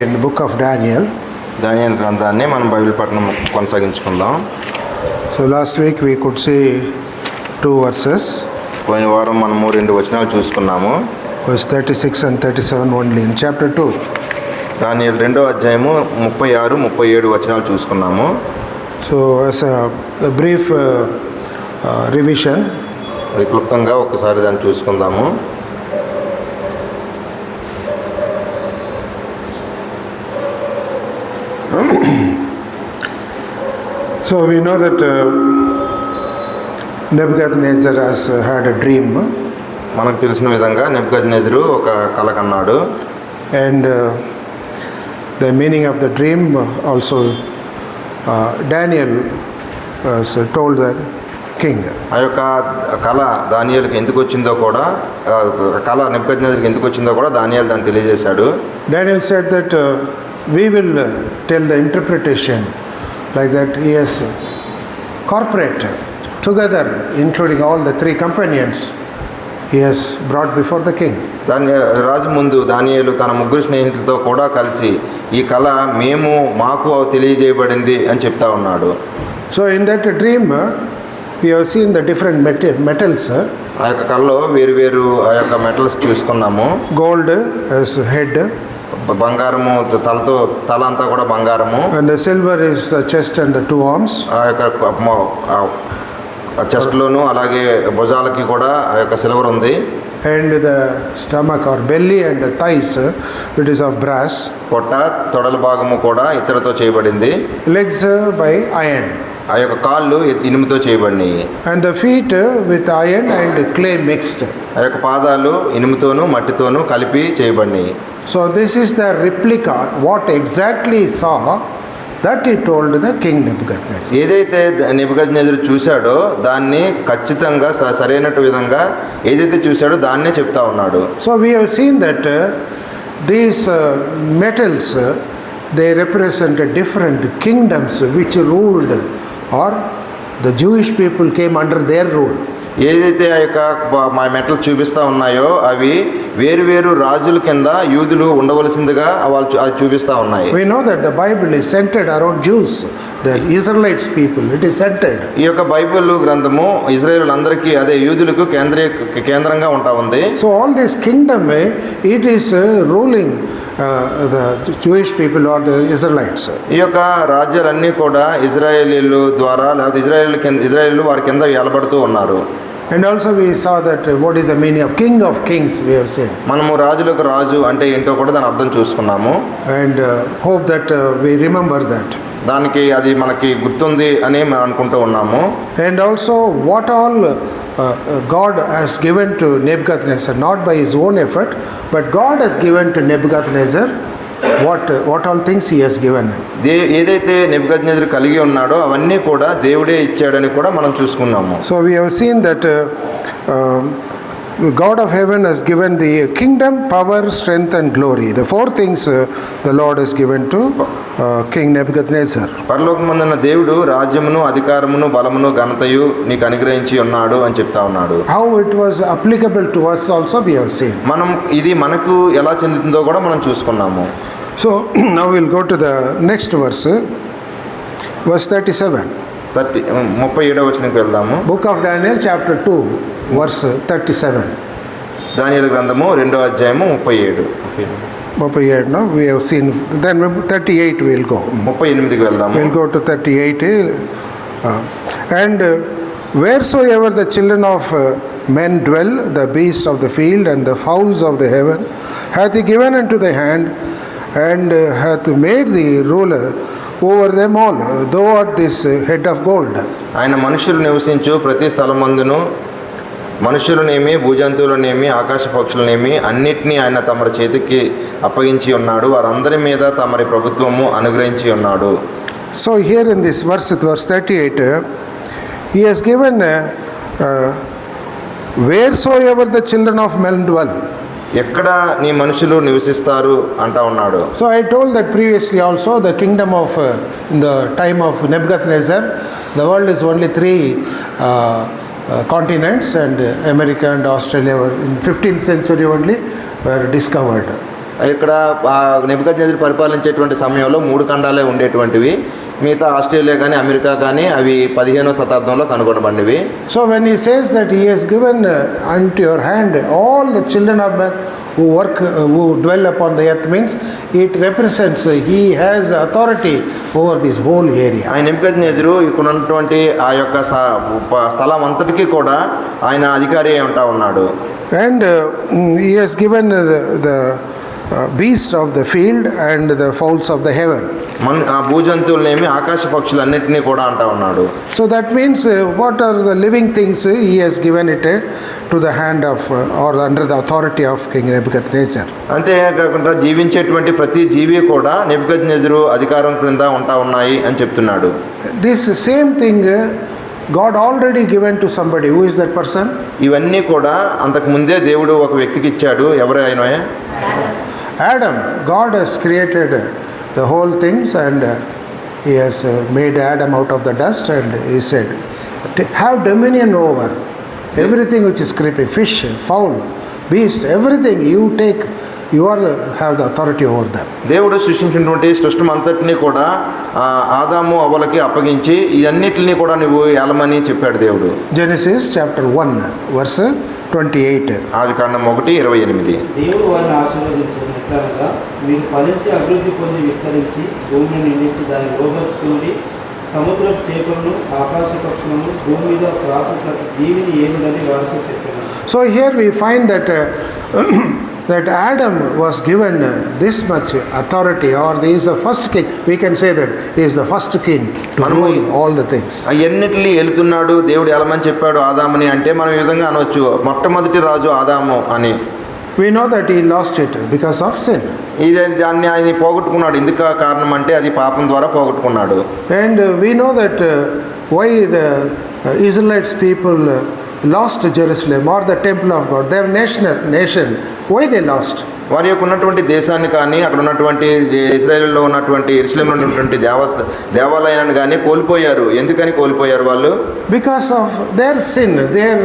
In the book of Daniel. దానియేలు గ్రంథాన్ని మనం బైబిల్ పఠనం కొనసాగించుకుందాం. So last week we could see two verses. పోయిన వారం మనము 2 వచనాలు చూసుకున్నాము. Verse 36 and 37 only in chapter 2. దానియేలు 2వ అధ్యాయము 36, 37 వచనాలు చూసుకున్నాము. So as a brief revision, క్లుప్తంగా ఒకసారి దాన్ని చూసుకుందాము. So we know that Nebuchadnezzar has had a dream. మనకు తెలిసిన విధంగా నెబుకద్నెజరు ఒక కల కన్నాడు. And the meaning of the dream also Daniel was told the king. ఆ యొక్క కళ దానియేలుకి ఎందుకు వచ్చిందో కూడా, కళ నెబుకద్నెజరుకి ఎందుకు వచ్చిందో కూడా దానియేలు దాన్ని తెలియజేశాడు. Daniel said that we will tell the interpretation like that. He has corporate together, including all the three companions, he has brought before the king. రాజు ముందు దానియేలు తన ముగ్గురు స్నేహితులతో కూడా కలిసి ఈ కళ మాకు తెలియజేయబడింది అని చెప్తా ఉన్నాడు. So in that dream we have seen the different metals. ఆ యొక్క కళలో వేరు ఆ యొక్క మెటల్స్ చూసుకున్నాము. Gold as head, బంగారము తల అంతా కూడా బంగారము. and the silver is the chest and the two arms. ఆ యొక్క చెస్ట్ లోను అలాగే భుజాలకి కూడా ఆ యొక్క సిల్వర్ ఉంది. And the stomach or belly and the thighs, it is of brass. పొట్ట తొడల భాగము కూడా ఇత్తడితో చేయబడింది. Legs by iron. ఆ యొక్క కాళ్ళు ఇనుముతో చేయబడినాయి. And the feet with iron and clay mixed. ఆ యొక్క పాదాలు ఇనుముతోను మట్టితోను కలిపి చేయబడినాయి. So this is the replica, what exactly he saw, that he told the king Nebuchadnezzar. ఏదైతే నెబుకద్నెజరు చూశాడో దాన్ని ఖచ్చితంగా సరైన విధంగా ఏదైతే చూశాడో దాన్నే చెప్తా ఉన్నాడు. So we have seen that these metals, they represent different kingdoms which ruled, or the Jewish people came under their rule. ఏదైతే ఆ యొక్క మా మెటల్ చూపిస్తూ ఉన్నాయో అవి వేరు రాజుల కింద యూదులు ఉండవలసిందిగా వాళ్ళు అది చూపిస్తూ ఉన్నాయి. We know that the Bible is centered around Jews, the Israelites people. It is centered. ఈ యొక్క బైబిల్ గ్రంథము ఇజ్రాయేలులందరికీ అదే యూదులకు కేంద్రంగా ఉంటా ఉంది. So all this kingdom, it is ruling the Jewish people or the Israelites. ఈ యొక్క రాజ్యాలన్నీ కూడా ఇజ్రాయేలీలు ద్వారా లేకపోతే ఇజ్రాయేలు వారి కింద ఏలబడుతూ ఉన్నారు. And also we saw that what is the meaning of King of Kings, we have seen. మనము రాజులకు రాజు అంటే ఏంటో కూడా దాని అర్థం చూసుకున్నాము. And hope that we remember that. దానికి అది మనకి గుర్తుంది అని మేము అనుకుంటూ ఉన్నాము. And also what all God has given to Nebuchadnezzar, not by his own effort, but God has given to Nebuchadnezzar what all things he has given. ఏదైతే నెబుకద్నెజరు కలిగి ఉన్నాడో అవన్నీ కూడా దేవుడే ఇచ్చాడని కూడా మనం చూసుకున్నాము. So we have seen that the God of heaven has given the kingdom, power, strength and glory. The four things the Lord has given to King Nebuchadnezzar. పరలోకమందున్న దేవుడు రాజ్యమును అధికారమును బలమును ఘనతయు నీకు అనుగ్రహించి ఉన్నాడు అని చెప్తా ఉన్నాడు. How it was applicable to us also we have seen. మనం ఇది మనకు ఎలా చెందుతుందో కూడా మనం చూసుకున్నాము. So now we'll go to the next verse, verse 37. 37వ వచనంకి వెళ్దాము. Book of Daniel chapter 2 verse 37. దానియేలు గ్రంథము 2వ అధ్యాయము 37. 38 no, we have seen. Then 38 we'll go. 38కి వెళ్దాము. We'll go to 38. And wheresoever the children of men dwell, the beasts of the field and the fowls of the heaven hath he given unto thy hand, and hath made thee ruler over them all, thou art this head of gold. ఆయన మనుషులు నివసించు ప్రతి స్థలమందును మనుషులనేమి భూజంతువులనేమి ఆకాశ పక్షులనేమి అన్నిటినీ ఆయన తమరి చేతికి అప్పగించి ఉన్నాడు, వారందరి మీద తమరి ప్రభుత్వము అనుగ్రహించి ఉన్నాడు. So here in this verse, verse 38, he has given wheresoever the children of men dwell. ఎక్కడ నీ మనుషులు నివసిస్తారు అంటా ఉన్నాడు. So I told that previously also, the kingdom of in the time of Nebuchadnezzar, the world is only three continents, and America and Australia were in 15th century only were discovered. ఇక్కడ నెబుకద్నెజరు పరిపాలించేటువంటి సమయంలో 3 ఖండాలే ఉండేటువంటివి. మిగతా Australia కానీ America కానీ అవి 15వ శతాబ్దంలో కనుగొనబడినవి. So when he says that he has given unto your hand all the children of men who work, who dwell upon the earth, means it represents he has authority over this whole area. ఆయన నెబుకద్నెజరు ఇక్కడ ఉన్నటువంటి ఆ యొక్క స్థలం అంతటికీ కూడా ఆయన అధికారి అయి ఉంటా ఉన్నాడు. And he has given the beasts of the field and the fowls of the heaven. భూజంతువులనేమి ఆకాశ పక్షులన్నింటినీ కూడా అంటా ఉన్నాడు. So that means what are the living things he has given it to the hand of or under the authority of King Nebuchadnezzar. అంతేకాకుండా జీవించేటువంటి ప్రతి జీవి కూడా నెబుకద్నెజరు అధికారం క్రింద ఉంటా ఉన్నాయి అని చెప్తున్నాడు. This same thing God already given to somebody. Who is that person? ఇవన్నీ కూడా అంతకు ముందే దేవుడు ఒక వ్యక్తికి ఇచ్చాడు. ఎవరు ఆయన? Adam. God has created the whole things and he has made Adam out of the dust and he said, have dominion over everything which is creeping, fish, fowl, beast, everything you take, you are have the authority over them. దేవుడు సృష్టించినటువంటి సృష్టి అంతటినీ కూడా ఆదాము అవ్వలకి అప్పగించి ఇవన్నిటిని కూడా నువ్వు ఏలమని చెప్పాడు దేవుడు. Genesis chapter 1 verse 28. ఆదికాండం 1:28. దేవుడు వారిని ఆశీర్వదించిన విధంగా మీరు ఫలించి అభివృద్ధి పొంది విస్తరించి భూమిని నిండించి దాన్ని లోపరుచుకుని సముద్రపు చేపలను ఆకాశ పక్షులను భూమి మీద ప్రాకు ప్రతి జీవిని ఏమిటని వారితో చెప్పారు. So here we find that that Adam was given this much authority, or he is the first king. We can say that he is the first king to rule all the things. అన్నిటిని ఏలుతున్నాడు దేవుడు ఏలమని చెప్పాడు ఆదాముని అంటే మనం ఈ విధంగా అనవచ్చు, మొట్టమొదటి రాజు ఆదాము అని. We know that he lost it because of sin. దాన్ని ఆయన పోగొట్టుకున్నాడు. ఎందుకు కారణం అంటే అది పాపం ద్వారా పోగొట్టుకున్నాడు. And we know that why the Israelites people lost Jerusalem or the temple of God, their nation, why they lost? వారి యొక్క ఉన్నటువంటి దేశాన్ని కానీ అక్కడ ఉన్నటువంటి ఇశ్రాయేలులో ఉన్నటువంటి యెరూషలేములో ఉన్నటువంటి దేవాలయాన్ని కానీ కోల్పోయారు. ఎందుకని కోల్పోయారు వాళ్ళు? Because of their sin, their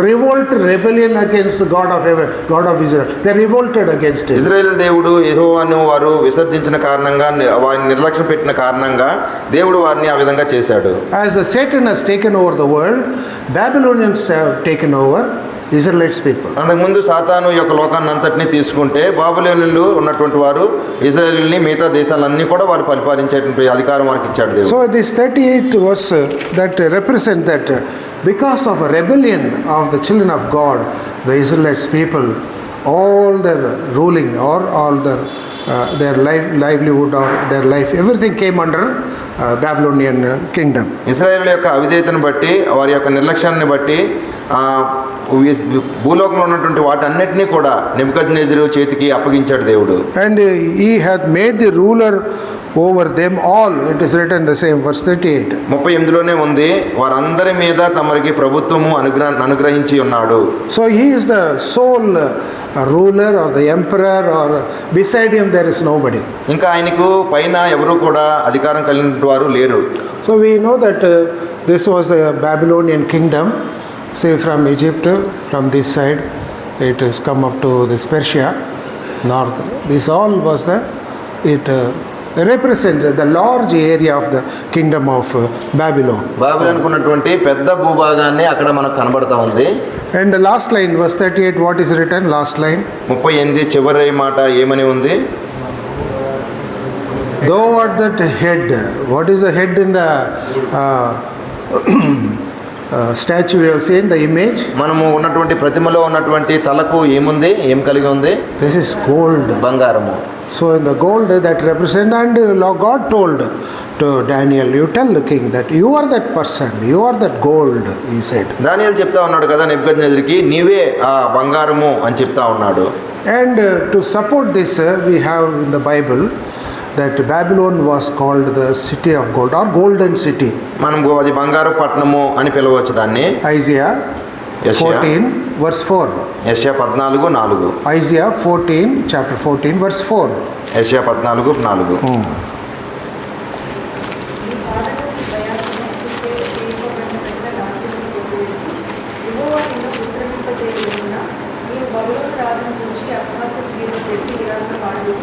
revolt, rebellion against God of heaven, God of Israel. They revolted against it. ఇశ్రాయేలు దేవుడు యెహోవాను వారు విసర్జించిన కారణంగా, వారిని నిర్లక్ష్యం పెట్టిన కారణంగా దేవుడు వారిని ఆ విధంగా చేశాడు. As Satan has taken over the world, Babylonians have taken over Israelites people. అంతకుముందు సాతాను యొక్క లోకాన్ని అంతటినీ తీసుకుంటే బాబిలోనులు ఉన్నటువంటి వారు ఇశ్రాయేలుని మిగతా దేశాలన్నీ కూడా వారు పరిపాలించేటువంటి అధికారం వారికి ఇచ్చాడు దేవుడు. So this 38 verse that represent that because of a rebellion of the children of God, the Israelites people, all their ruling or all their livelihood or their life, everything came under Babylonian kingdom. ఇశ్రాయేలు యొక్క అవిధేయతను బట్టి, వారి యొక్క నిర్లక్ష్యాన్ని బట్టి భూలోకంలో ఉన్నటువంటి వాటన్నిటినీ కూడా నెబుకద్నెజరు చేతికి అప్పగించాడు దేవుడు. And he hath made the ruler over them all. It is written the same, verse 38. 38లోనే ఉంది, వారందరి మీద తమరికి ప్రభుత్వము అనుగ్రహించి ఉన్నాడు. So he is the sole ruler or the emperor, or beside him there is nobody. ఇంకా ఆయనకు పైన ఎవరు కూడా అధికారం కలిగిన వారు లేరు. So we know that this was the Babylonian kingdom. Say from Egypt, from this side, it has come up to this Persia, north. This all was it represents the large area of the kingdom of Babylon. Babylon ఉన్నటువంటి పెద్ద భూభాగాన్ని అక్కడ మనకు కనబడతా ఉంది. And the last line, verse 38, what is written? Last line. 38 చివరి మాట ఏమని ఉంది? Thou art that head. What is the head in the statue we have seen, the image? మనము ఉన్నటువంటి ప్రతిమలో ఉన్నటువంటి తలకు ఏముంది, ఏం కలిగి ఉంది? This is gold. బంగారము. So in the gold that represent, and God told to Daniel, you tell the king that you are that person, you are that gold, he said. దానియేలు చెప్తా ఉన్నాడు కదా నెబుకద్నెజరుకి, నీవే ఆ బంగారము అని చెప్తా ఉన్నాడు. And to support this we have in the Bible that Babylon was called the city of gold or golden city. మనం అది బంగారు పట్టణము అని పిలవచ్చు దాన్ని. Isaiah 14 verse 4. యెషయా 14:4. Isaiah 14 chapter 14 verse 4. యెషయా 14:4. రాజును చూసి అపహాస్యం మీద పెట్టి ఇలాగ నాడు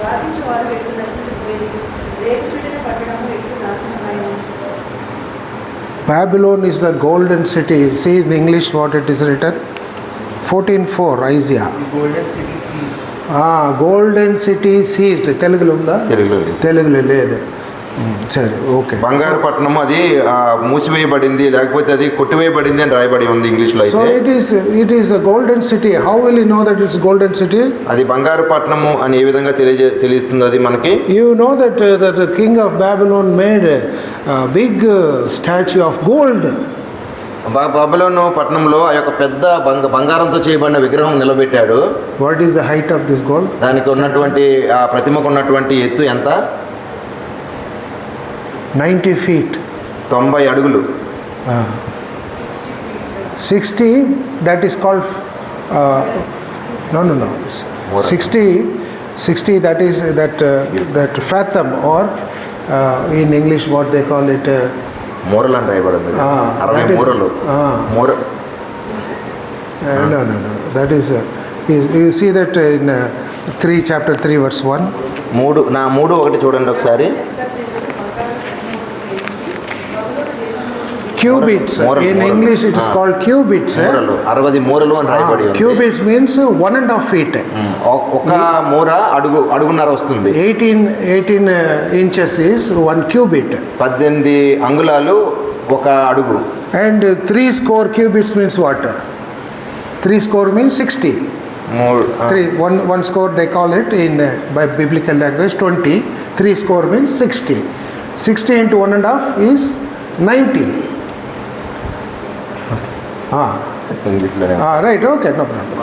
వాదించు వారు ఎట్లు నశించిపోయేది, రేగు చుట్టిన పట్టణము ఎట్లు నాశనమైనది. Babylon is the golden city. See in English what it is written. 14:4 Isaiah. Golden city seized. Golden city seized. తెలుగులో ఉందా? తెలుగులో లేదు. తెలుగులో లేదు. సరే, ఓకే. బంగారు పట్టణము అది మూసివేయబడింది, లేకపోతే అది కొట్టివేయబడింది అని రాయబడి ఉంది ఇంగ్లీష్లో So అయితే. it is a golden city. How will you know that it's golden city? అది బంగారు పట్టణము అని ఏ విధంగా తెలుస్తుంది అది మనకి? You know that the king of Babylon made a big statue of gold. బబులోను పట్టణంలో ఆ యొక్క పెద్ద బంగారంతో చేయబడిన విగ్రహం నిలబెట్టాడు. What is the height of this gold? దానికి ఉన్నటువంటి ఆ ప్రతిమకు ఉన్నటువంటి ఎత్తు ఎంత? 90 feet. 90 అడుగులు. 60, that is called no 60 that is that fathom, or in English what they call it, మూరలు అని రాయబడింది. 60 మూరలు. మూర no that is you see that in chapter 3 verse 1. 3:1 చూడండి ఒకసారి. Cubits. In English it is called cubits. మూరలు 60 మూరలు అని రాయబడి ఉంది. Cubits means 1.5 feet. ఒక మూర అడుగున్నర వస్తుంది. 18 inches is 1 cubit. 18 అంగుళాలు ఒక అడుగు. And 3 score cubits means what? 3 score means 60. One score they call it in by biblical language 20. 3 score means 60. 60 into 1.5 is 90. ఇంగ్లీష్లో Right, okay, no problem.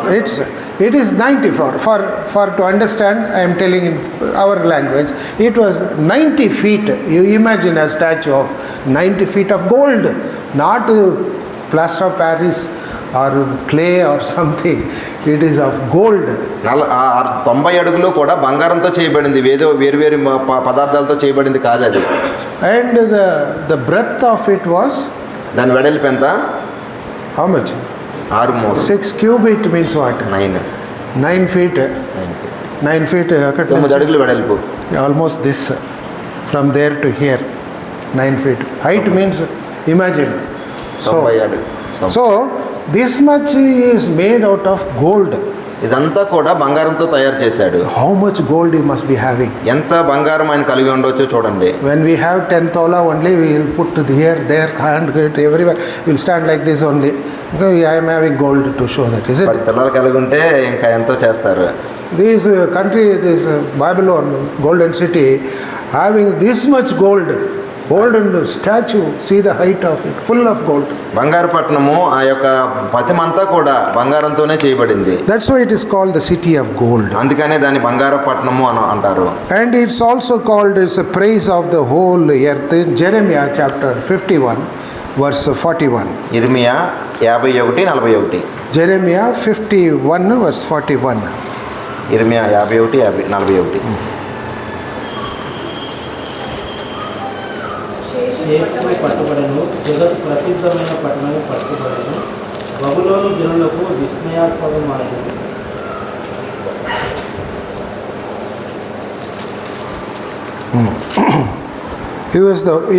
It is 90 for to understand. I am telling in our language. It was 90 feet. You imagine a statue of 90 feet of gold, not plaster of Paris or clay or something. It is of gold. 90 అడుగులు కూడా బంగారంతో చేయబడింది, వేరు వేరు పదార్థాలతో చేయబడింది కాదు అది. And the breadth of it was, దాని వెడల్పు ఎంత? how much? 6 మూరలు. 6 cubit means what? 9 feet. 9 feet. 9 అడుగులు వెడల్పు. Almost this, from there to here, 9 feet. Height means, imagine. 90 అడుగు. So this much is made out of gold. ఇదంతా కూడా బంగారంతో తయారు చేశాడు. How much gold he must be having? ఎంత బంగారం ఆయన కలిగి ఉండొచ్చో చూడండి. When we have 10 tola only, we will put here, there, hand, everywhere. We will stand like this only. Because I am having gold to show that, is it? 10 తులాలు కలిగి ఉంటే ఇంకా ఎంతో చేస్తారు. This country, this Babylon, golden city, having this much gold and statue, see the height of it, full of gold. బంగారు పట్టణము ఆ యొక్క ప్రతిమంతా కూడా బంగారంతోనే చేయబడింది. That's why it is called the city of gold. అందుకనే దాన్ని బంగారు పట్టణము అని అంటారు. And it's also called as a praise of the whole earth in Jeremiah chapter 51 verse 41. ఇర్మియా 51:41. Jeremiah 51 verse 41. ఇర్మియా 51:41. షేపు పట్టుబడను, జగత్ ప్రసిద్ధమైన పట్టణము పట్టుబడను, బబులోను జనులకు విస్మయాస్పదమాయను.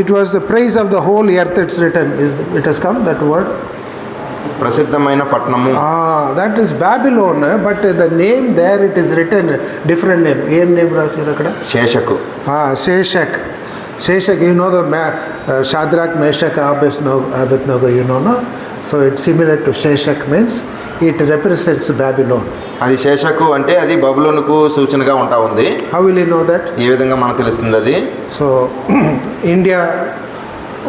It was the praise of the whole earth. It's written. It has come, that word. ప్రసిద్ధమైన పట్టణము. That is Babylon, but the name there it is written different name. ఏం name రాశారు అక్కడ? శేషకు. Sheshak, you know the Shadrach, Meshach, Abednego, you know, no? So it's similar to Sheshak, means it represents Babylon. అది శేషకు అంటే అది బబులోనుకు సూచనగా ఉంటా ఉంది. How will you know that? ఏ విధంగా మనకు తెలుస్తుంది అది? So India,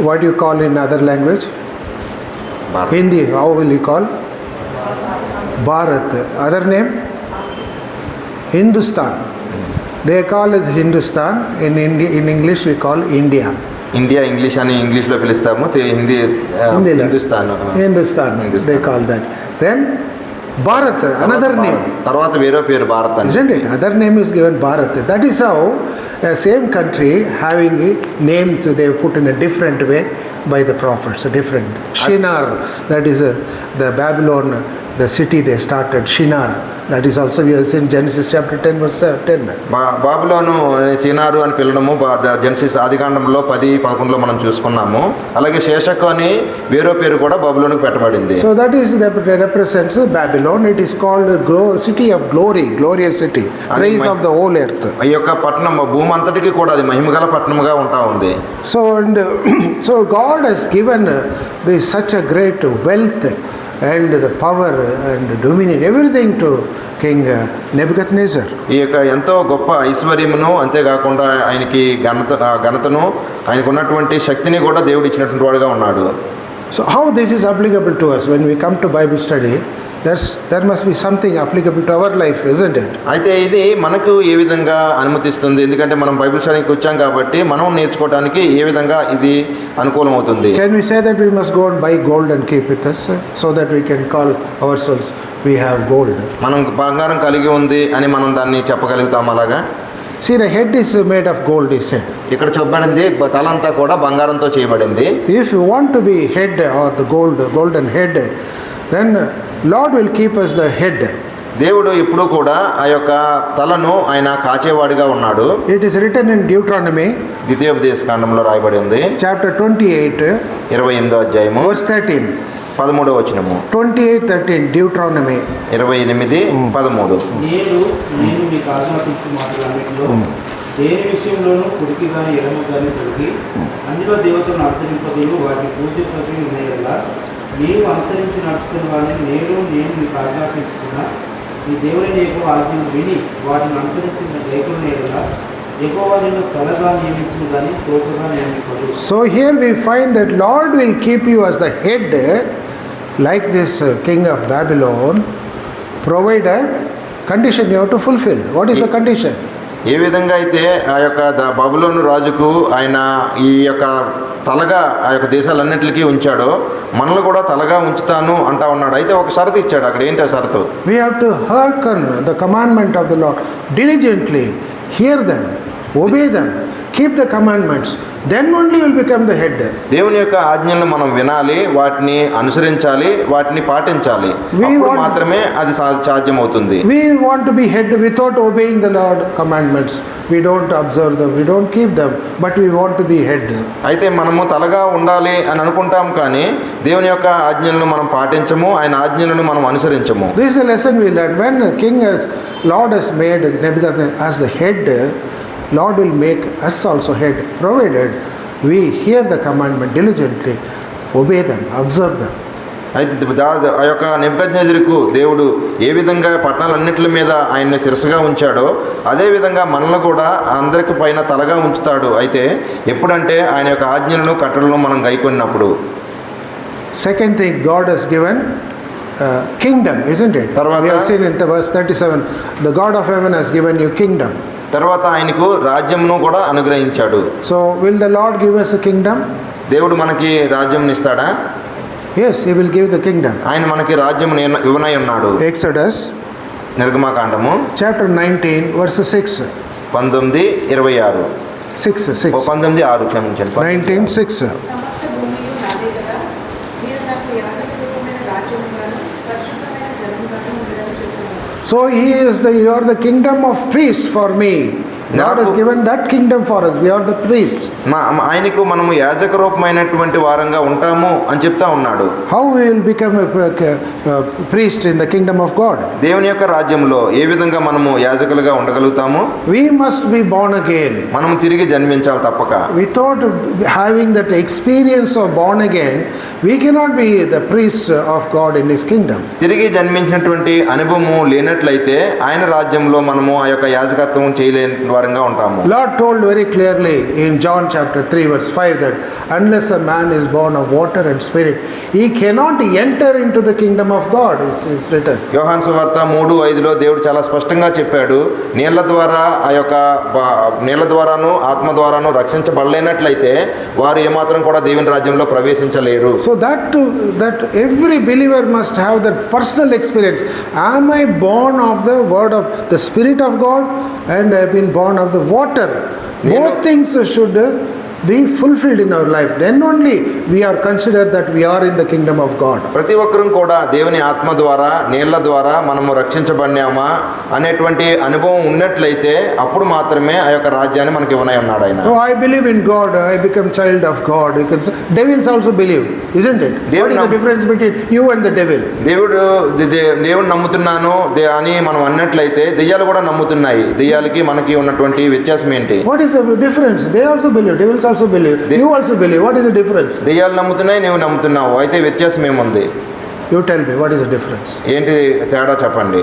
what do you call in other language? Hindi, how will you call? Bharat. Other name? Hindustan. They call it Hindustan. In English we call India. India English అని ఇంగ్లీష్లో పిలుస్తాము. Hindustan. They call that. Then Bharat, another name. తర్వాత వేరే పేరు భారత్ అని. Isn't it? Other name is given Bharat. That is how a same country having names they put in a different way by the prophets. Different. Shinar, that is the Babylon the city they started, Shinar. That is also we have seen Genesis chapter 10 verse 10. బాబులోను సినారు అని పిలవడము Genesis ఆదికాండంలో 10-11లో మనం చూసుకున్నాము. అలాగే శేషకు అని వేరే పేరు కూడా బాబులోనికి పెట్టబడింది. So that is that represents Babylon. It is called city of glory, glorious city, praise of the whole earth. ఈ యొక్క పట్టణం భూమి అంతటికి కూడా అది మహిమగల పట్టణముగా ఉంటా ఉంది. So and so God has given this such a great wealth and the power and dominion, everything to King Nebuchadnezzar. ఈ యొక్క ఎంతో గొప్ప ఐశ్వర్యమును, అంతేకాకుండా ఆయనకి ఘనతను, ఆయనకు ఉన్నటువంటి శక్తిని కూడా దేవుడు ఇచ్చినటువంటి వాడుగా ఉన్నాడు. So how this is applicable to us when we come to Bible study? There must be something applicable to our life, isn't it? అయితే ఇది మనకు ఏ విధంగా అనుమతిస్తుంది? ఎందుకంటే మనం బైబిల్ స్టడీకి వచ్చాం కాబట్టి మనం నేర్చుకోవడానికి ఏ విధంగా ఇది అనుకూలమవుతుంది. Can we say that we must go and buy gold and keep with us so that we can call ourselves we have gold? మనం బంగారం కలిగి ఉంది అని మనం దాన్ని చెప్పగలుగుతాం అలాగా? See, the head is made of gold, is said. ఇక్కడ చెప్పబడింది తలంతా కూడా బంగారంతో చేయబడింది. If you want to be head or the golden head, then Lord will keep us the head. దేవుడు ఎప్పుడూ కూడా ఆ యొక్క తలను ఆయన కాచేవాడిగా ఉన్నాడు. It is written in Deuteronomy, ద్వితీయోపదేశ కాండంలో రాయబడి ఉంది. chapter 28, 28వ అధ్యాయము verse 13. 13వ వచనము. 28:13, Deuteronomy. 28:13. నేను మీకు ఆజ్ఞాపించిన మాటలన్నింటిలో దేని విషయంలోనూ కుడికి కానీ ఎడమ కానీ తొలగి అన్నిలో దేవతలను అనుసరింపదీయు వాటిని పూజింపది ఉన్నాయల్లా నీవు అనుసరించి నడుచుకున్న వాడిని నేను మీకు ఆజ్ఞాపించుతున్నా ఈ దేవుని యెహోవా ఆజ్ఞను విని వాటిని అనుసరించిన లేఖలను ఎడల యెహోవా నిన్ను తలగా నియమించిన కానీ తోకగా నియమింపడు. So here we find that Lord will keep you as the head, like this king of Babylon, provided condition you have to fulfill. What is the condition? ఏ విధంగా అయితే ఆ యొక్క బబులోను రాజుకు ఆయన ఈ యొక్క తలగా ఆ యొక్క దేశాలన్నింటికి ఉంచాడో మనల్ని కూడా తలగా ఉంచుతాను అంటా ఉన్నాడు. అయితే ఒక షరతు ఇచ్చాడు. అక్కడ ఏంటి ఆ షరతు? We have to hearken the commandment of the Lord diligently, hear them, obey them, keep the commandments, then only you will become the head. దేవుని యొక్క ఆజ్ఞలను మనం వినాలి, వాటిని అనుసరించాలి, వాటిని పాటించాలి. అప్పుడు మాత్రమే అది సాధ్యమవుతుంది. We want to be head without obeying the Lord commandments. We don't observe them, we don't keep them, but we want to be head. అయితే మనము తలగా ఉండాలి అని అనుకుంటాం, కానీ దేవుని యొక్క ఆజ్ఞలను మనం పాటించము, ఆయన ఆజ్ఞలను మనం అనుసరించము. This is the lesson we learn. When Lord has made Nebuchadnezzar as the head, Lord will make us also head, provided we hear the commandment diligently, obey them, observe them. అయితే ఆ యొక్క నెబుకద్నెజరుకు దేవుడు ఏ విధంగా పట్టణాలన్నింటి మీద ఆయన్ని శిరస్సుగా ఉంచాడో అదే విధంగా మనల్ని కూడా అందరికి పైన తలగా ఉంచుతాడు. అయితే ఎప్పుడంటే ఆయన యొక్క ఆజ్ఞలను కట్టడలను మనం గైకొన్నప్పుడు. Second thing, God has given kingdom, isn't it? We have seen in the verse 37, the God of heaven has given you kingdom. తర్వాత ఆయనకు రాజ్యంను కూడా అనుగ్రహించాడు. So will the Lord give us a kingdom? దేవుడు మనకి రాజ్యం ఇస్తాడా? Yes, he will give the kingdom. ఆయన మనకి రాజ్యం ఇవ్వనై ఉన్నాడు. Exodus నిర్గమకాండము chapter 19 verse 6. 19:26. 19:6. క్షమించండి. 19:6. సమస్త భూమియు నాదే కదా, మీరు నాకు యాజక రూపమైన రాజ్యముగాను పరిశుద్ధమైన జనముగాను ఉండునని చెప్తున్నారు. So you are the kingdom of priests for me. God has given that kingdom for us. We are the priests. ఆయనకు మనము యాజక రూపమైనటువంటి వారంగా ఉంటాము అని చెప్తా ఉన్నాడు. How we will become a priest in the kingdom of God? దేవుని యొక్క రాజ్యంలో ఏ విధంగా మనము యాజకులుగా ఉండగలుగుతాము? We must be born again. మనము తిరిగి జన్మించాలి తప్పక. Without having that experience of born again, we cannot be the priests of God in his kingdom. తిరిగి జన్మించినటువంటి అనుభవము లేనట్లయితే ఆయన రాజ్యంలో మనము ఆ యొక్క యాజకత్వం చేయలేని వారంగా ఉంటాము. Lord told very clearly in John chapter 3 verse 5 that unless a man is born of water and spirit, he cannot enter into the kingdom of God, is written. యోహాను సువార్త 3:5లో దేవుడు చాలా స్పష్టంగా చెప్పాడు, నీళ్ల ద్వారాను ఆత్మ ద్వారాను రక్షించబడలేనట్లయితే వారు ఏమాత్రం కూడా దేవుని రాజ్యంలో ప్రవేశించలేరు. So that every believer must have that personal experience. Am I born of the word of the Spirit of God and I have been born of the water? Both things should be fulfilled in our life, then only we are considered that we are in the kingdom of God. ప్రతి ఒక్కరూ కూడా దేవుని ఆత్మ ద్వారా నీళ్ల ద్వారా మనము రక్షించబడినామా అనేటువంటి అనుభవం ఉన్నట్లయితే అప్పుడు మాత్రమే ఆ యొక్క రాజ్యాన్ని మనకి ఇవ్వనై ఉన్నాడు ఆయన. Oh, I believe in God, I become child of God. You can say, devils also believe, isn't it? What is the difference between you and the devil? దేవుడు నమ్ముతున్నాను అని మనం అన్నట్లయితే దెయ్యాలు కూడా నమ్ముతున్నాయి. దెయ్యాలకి మనకి ఉన్నటువంటి వ్యత్యాసం ఏంటి? What is the difference? They also believe, devils also believe, you also believe. What is the difference? దెయ్యాలు నమ్ముతున్నాయి, నీవు నమ్ముతున్నావు, అయితే వ్యత్యాసం ఏముంది? You tell me, what is the difference? ఏంటి తేడా చెప్పండి.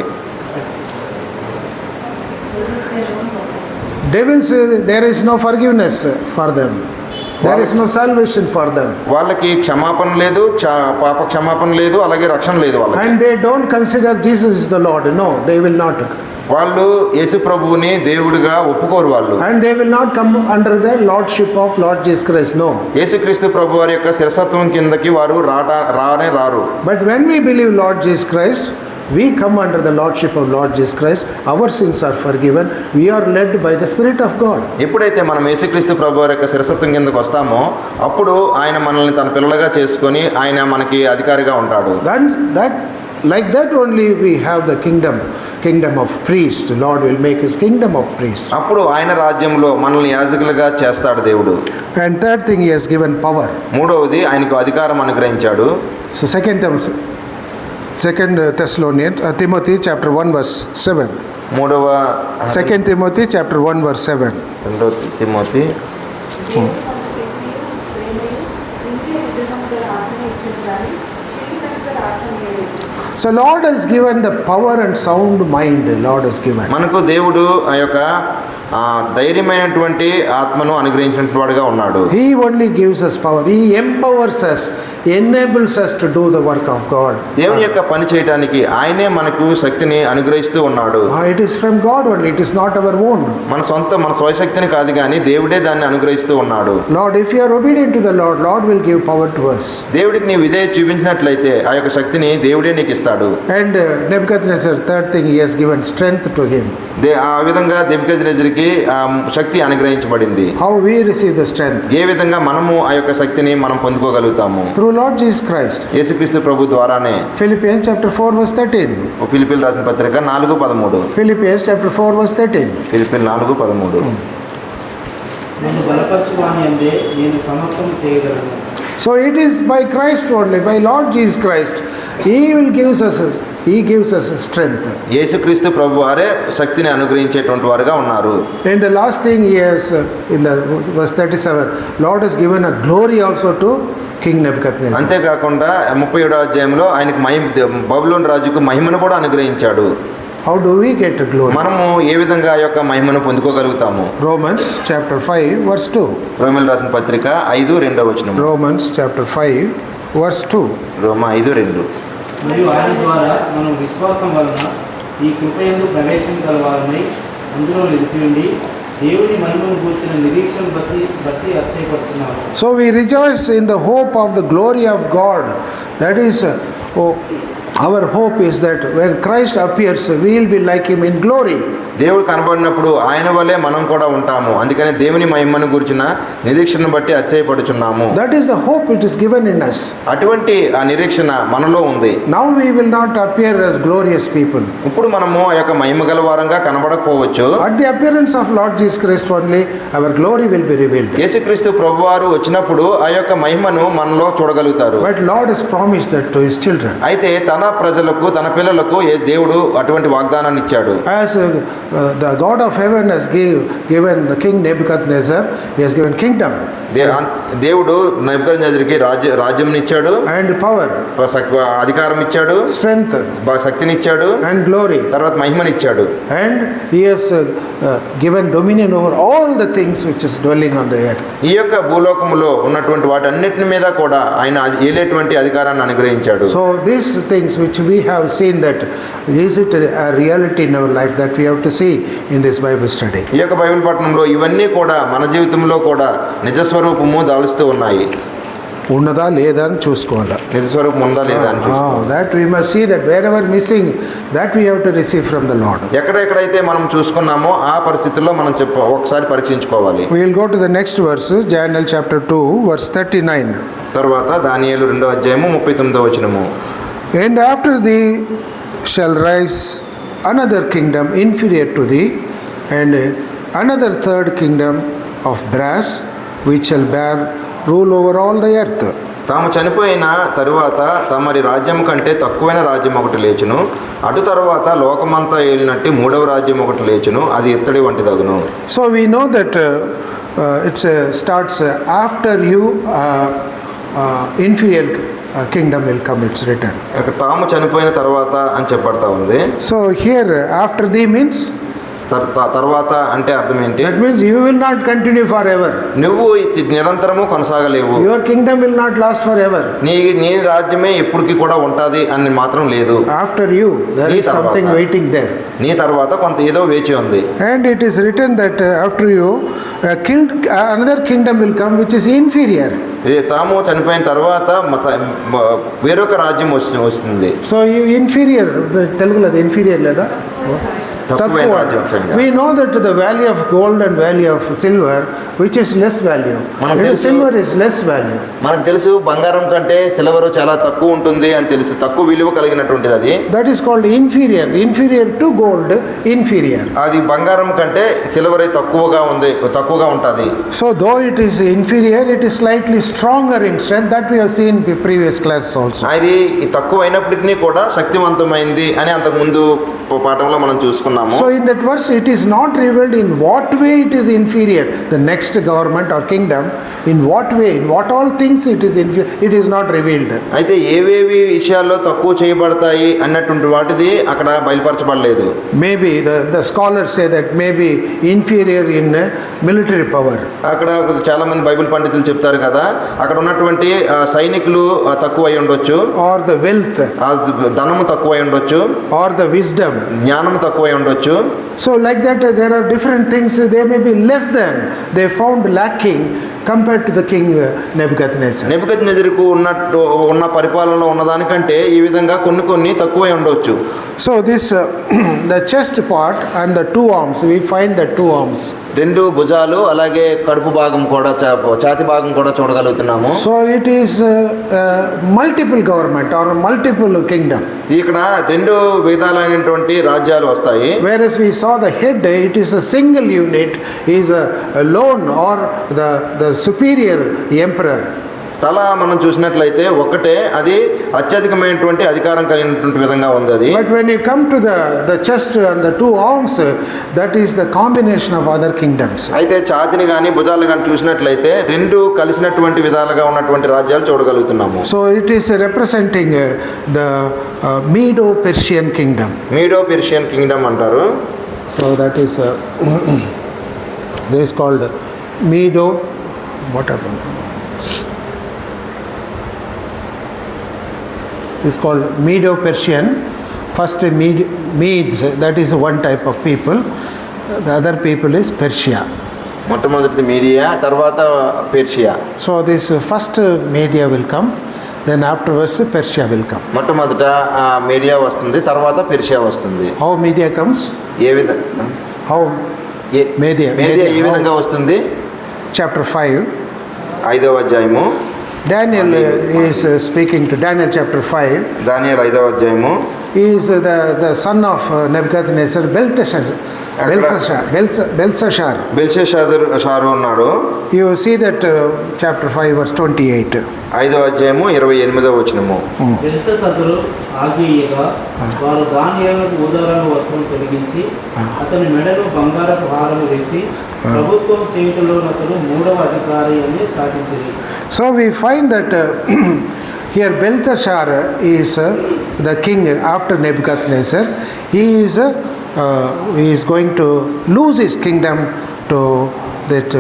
Devils, there is no forgiveness for them. There is no salvation for them. వాళ్ళకి క్షమాపణ లేదు, పాప క్షమాపణ లేదు, అలాగే రక్షణ లేదు వాళ్ళకి. And they don't consider Jesus is the Lord. No, they will not. వాళ్ళు యేసు ప్రభువుని దేవుడిగా ఒప్పుకోరు వాళ్ళు. And they will not come under the lordship of Lord Jesus Christ. No. యేసుక్రీస్తు ప్రభు వారి యొక్క శిరసత్వం కిందకి వారు రారు. But when we believe Lord Jesus Christ, we come under the lordship of Lord Jesus Christ. Our sins are forgiven. We are led by the Spirit of God. ఎప్పుడైతే మనం యేసుక్రీస్తు ప్రభు వారి యొక్క శిరసత్వం కిందకు వస్తామో అప్పుడు ఆయన మనల్ని తన పిల్లలుగా చేసుకొని ఆయన మనకి అధికారిగా ఉంటాడు. Like that only we have the kingdom of priest. Lord will make his kingdom of priest. అప్పుడు ఆయన రాజ్యంలో మనల్ని యాజకులుగా చేస్తాడు దేవుడు. And third thing, he has given power. మూడవది ఆయనకు అధికారం అనుగ్రహించాడు. So second Thessalonians, Timothy chapter 1 verse 7. Second Timothy chapter 1 verse 7. రెండో Timothy So Lord has given the power and sound mind. Lord has given. మనకు దేవుడు ఆ యొక్క ధైర్యమైనటువంటి ఆత్మను అనుగ్రహించినటువంటి వాడుగా ఉన్నాడు. He only gives us power. He empowers us, enables us to do the work of God. దేవుని యొక్క పని చేయడానికి ఆయనే మనకు శక్తిని అనుగ్రహిస్తూ ఉన్నాడు. It is from God only. It is not our own. మన స్వశక్తిని కాదు కానీ దేవుడే దాన్ని అనుగ్రహిస్తూ ఉన్నాడు. Lord, if you are obedient to the Lord, Lord will give power to us. దేవుడికి నీ విధేయత చూపించినట్లయితే ఆ యొక్క శక్తిని దేవుడే నీకు ఇస్తాడు. And Nebuchadnezzar, third thing, he has given strength to him. ఆ విధంగా నెబుకద్నెజరుకి శక్తి అనుగ్రహించబడింది. How we receive the strength? ఏ విధంగా మనము ఆ యొక్క శక్తిని మనం పొందుకోగలుగుతాము? Through Lord Jesus Christ. యేసుక్రీస్తు ప్రభు ద్వారానే. Philippians chapter 4 verse 13. ఫిలిప్పీయులకు రాసిన పత్రిక 4:13. Philippians chapter 4 verse 13. ఫిలిప్పీయులు 4:13. నన్ను బలపరచువాని అందే నేను సమస్తం చేయగలను. So it is by Christ only, by Lord Jesus Christ, He gives us strength. యేసుక్రీస్తు ప్రభు వారే శక్తిని అనుగ్రహించేటువంటి వారుగా ఉన్నారు. And the last thing he has in the verse 37, Lord has given a glory also to King Nebuchadnezzar. అంతేకాకుండా 37వ అధ్యాయంలో ఆయనకు బబులోను రాజుకు మహిమను కూడా అనుగ్రహించాడు. How do we get glory? మనము ఏ విధంగా ఆ యొక్క మహిమను పొందుకోగలుగుతాము? Romans chapter 5 verse 2. రోమీయులకు రాసిన పత్రిక 5:2. Romans chapter 5 verse 2. రోమా 5:2. మరియు ఆయన ద్వారా మనం విశ్వాసం వలన ఈ కృపయందు ప్రవేశించగలవారమై అందులో నిలిచి ఉండి దేవుని మహిమను గూర్చిన నిరీక్షణ బట్టి అతిశయపడుతున్నాము. So we rejoice in the hope of the glory of God. That is, our hope is that when Christ appears, we will be like him in glory. దేవుడు కనబడినప్పుడు ఆయన వలె మనం కూడా ఉంటాము. అందుకని దేవుని మహిమను గురించిన నిరీక్షణ బట్టి అతిశయపడుచున్నాము. That is the hope it is given in us. అటువంటి ఆ నిరీక్షణ మనలో ఉంది. Now we will not appear as glorious people. ఇప్పుడు మనము ఆ యొక్క మహిమ గల వారంగా కనబడకపోవచ్చు. At the appearance of Lord Jesus Christ only, our glory will be revealed. యేసుక్రీస్తు ప్రభువారు వచ్చినప్పుడు ఆ యొక్క మహిమను మనలో చూడగలుగుతారు. But Lord has promised that to his children. అయితే తన ప్రజలకు తన పిల్లలకు దేవుడు అటువంటి వాగ్దానాన్ని ఇచ్చాడు. As the God of heaven has given the King Nebuchadnezzar, he has given kingdom. దేవుడు నెబుకద్నెజరుకి రాజ్యం ఇచ్చాడు. And power. అధికారం ఇచ్చాడు. Strength. శక్తిని ఇచ్చాడు. And glory. తర్వాత మహిమని ఇచ్చాడు. And he has given dominion over all the things which is dwelling on the earth. ఈ యొక్క భూలోకములో ఉన్నటువంటి వాటన్నిటి మీద కూడా ఆయన ఏలేటువంటి అధికారాన్ని అనుగ్రహించాడు. So these things which we have seen, that is it a reality in our life that we have to see in this Bible study. ఈ యొక్క బైబిల్ పఠనంలో ఇవన్నీ కూడా మన జీవితంలో కూడా నిజ స్వరూపము దాలుస్తూ ఉన్నాయి. ఉన్నదా లేదా అని చూసుకోవాలి. నిజ స్వరూపం ఉందా లేదా అని చూసుకోవాలి. That we must see that wherever missing, that we have to receive from the Lord. ఎక్కడెక్కడైతే మనం చూసుకున్నామో ఆ పరిస్థితుల్లో మనం ఒకసారి పరీక్షించుకోవాలి. We will go to the next verse, Daniel chapter 2, verse 39. తర్వాత దానియేలు 2వ అధ్యాయము 39వ వచనము. And after thee shall rise another kingdom inferior to thee, and another third kingdom of brass, which shall bear rule over all the earth. తాము చనిపోయిన తరువాత తమరి రాజ్యం కంటే తక్కువైన రాజ్యం ఒకటి లేచును, అటు తర్వాత లోకమంతా ఏలినట్టు 3వ రాజ్యం ఒకటి లేచును, అది ఇత్తడి వంటి దగును. So we know that it starts after you inferior kingdom will come, it's written. ఇక్కడ తాము చనిపోయిన తర్వాత అని చెప్పబడతా ఉంది. So here after thee means, తర్వాత అంటే అర్థం ఏంటి? that means you will not continue forever. నువ్వు నిరంతరము కొనసాగలేవు. Your kingdom will not last forever. నీ రాజ్యమే ఎప్పటికీ కూడా ఉంటది అని మాత్రం లేదు. After you there is something waiting there. నీ తర్వాత కొంత ఏదో వేచి ఉంది. And it is written that after you another kingdom will come which is inferior. తాము చనిపోయిన తర్వాత వేరొక రాజ్యం వస్తుంది. So you inferior, తెలుగులో inferior లేదా? తక్కువైన రాజ్యం. We know that the value of gold and value of silver, which is less value. Silver is less value. మనకు తెలుసు బంగారం కంటే సిల్వర్ చాలా తక్కువ ఉంటుంది అని తెలుసు, తక్కువ విలువ కలిగినటువంటిది అది. That is called inferior. Inferior to gold, inferior. అది బంగారం కంటే సిల్వర్ తక్కువగా ఉంటుంది. So though it is inferior, it is slightly stronger in strength. That we have seen in previous classes also. అది తక్కువ అయినప్పటికీ కూడా శక్తివంతమైంది అని అంతకు ముందు పాఠంలో మనం చూసుకున్నాము. So in that verse it is not revealed in what way it is inferior, the next government or kingdom, in what way, in what all things it is inferior, it is not revealed. అయితే ఏవేవి విషయాల్లో తక్కువ చేయబడతాయి అన్నటువంటి వాటిది అక్కడ బయలుపరచబడలేదు. Maybe the scholars say that maybe inferior in military power. అక్కడ చాలా మంది బైబిల్ పండితులు చెప్తారు కదా, అక్కడ ఉన్నటువంటి సైనికులు తక్కువ అయి ఉండొచ్చు, or the wealth, ధనము తక్కువ అయి ఉండొచ్చు, or the wisdom, జ్ఞానం తక్కువ అయి ఉండొచ్చు. So like that there are different things, they may be less than, they found lacking compared to the king Nebuchadnezzar. నెబుకద్నెజరుకు ఉన్న పరిపాలనలో ఉన్నదానికంటే ఈ విధంగా కొన్ని తక్కువై ఉండొచ్చు. So this the chest part and the two arms, we find the two arms. 2 భుజాలు అలాగే కడుపు భాగం కూడా ఛాతి భాగం కూడా చూడగలుగుతున్నాము. So it is multiple government or multiple kingdom. ఇక్కడ 2 విధాలైనటువంటి రాజ్యాలు వస్తాయి. Whereas we saw the head, it is a single unit, is a lone or the superior emperor. తల మనం చూసినట్లయితే ఒకటే, అది అత్యధికమైనటువంటి అధికారం కలిగినటువంటి విధంగా ఉంది అది. But when you come to the chest and the two arms, that is the combination of other kingdoms. అయితే ఛాతిని కానీ భుజాలు కానీ చూసినట్లయితే 2 కలిసినటువంటి విధాలుగా ఉన్నటువంటి రాజ్యాలు చూడగలుగుతున్నాము. So it is representing the Medo-Persian kingdom. Medo Persian kingdom అంటారు. So that is this is called Medo. What happened? It's called Medo-Persian. First Medes, that is one type of people. The other people is Persia. మొట్టమొదటి media, తర్వాత Persia. So this first Media will come, then afterwards Persia will come. మొట్టమొదట media వస్తుంది, తర్వాత Persia వస్తుంది. How Media comes? ఏ విధంగా How Media ఏ విధంగా వస్తుంది? Chapter 5. 5వ అధ్యాయము. Daniel is speaking to Daniel chapter 5. దానియేలు 5వ అధ్యాయము. He is the son of Nebuchadnezzar, Belshazzar. బెల్షస్సాజరు ఉన్నాడు. You see that chapter 5 verse 28. 5వ అధ్యాయము 28వ వచనము. బెల్షస్సరు ఆగియగా వారు దానియేలుకు ఉదారణ వస్త్రం తొలగించి అతని మెడలో బంగారపు హారము వేసి ప్రభుత్వం చేయుటలో అతడు 3వ అధికారి అని చాటించింది. So we find that here Belteshazzar is the king after Nebuchadnezzar. He is going to lose his kingdom to that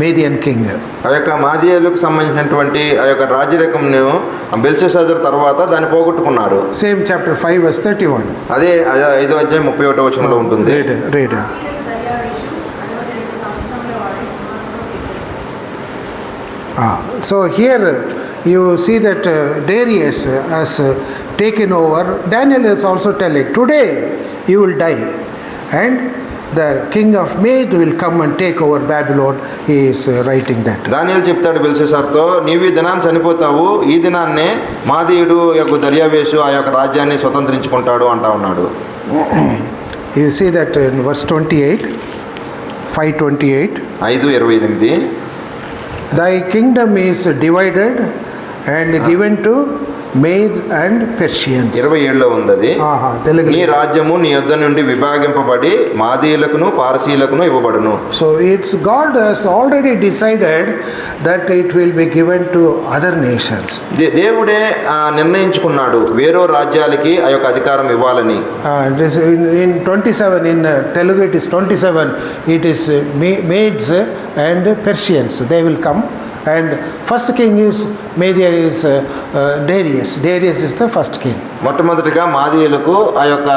Median king. ఆ యొక్క మాదీయులకు సంబంధించినటువంటి ఆ యొక్క రాజరికంను బెల్షస్సాజరు తర్వాత దాన్ని పోగొట్టుకున్నారు. Same chapter 5 verse 31. అదే 5వ అధ్యాయం 31వ వచనంలో ఉంటుంది. Read. So here you see that Darius has taken over. Daniel is also telling, today you will die and the king of Mede will come and take over Babylon. He is writing that. దానియేలు చెప్తాడు బెల్షస్సార్తో, నీవు ఈ దినాన్ని చనిపోతావు, ఈ దినాన్నే మాదీయుడు యొక్క దర్యావేషు ఆ యొక్క రాజ్యాన్ని స్వతంత్రించుకుంటాడు అంటా ఉన్నాడు. You see that in verse 28, 5:28. 5:28. Thy kingdom is divided and given to Medes and Persians. 27లో ఉంది అది. తెలుగు. నీ రాజ్యము నీ యొద్ద నుండి విభాగింపబడి మాదీయులకును పారసీయులకును ఇవ్వబడును. So it's God has already decided that it will be given to other nations. దేవుడే నిర్ణయించుకున్నాడు వేరే రాజ్యాలకి ఆ యొక్క అధికారం ఇవ్వాలని. In 27 in Telugu it is 27, it is Medes and Persians, they will come. And first king is Media is Darius. Darius is the first king. మొట్టమొదటిగా మాదీయులకు ఆ యొక్క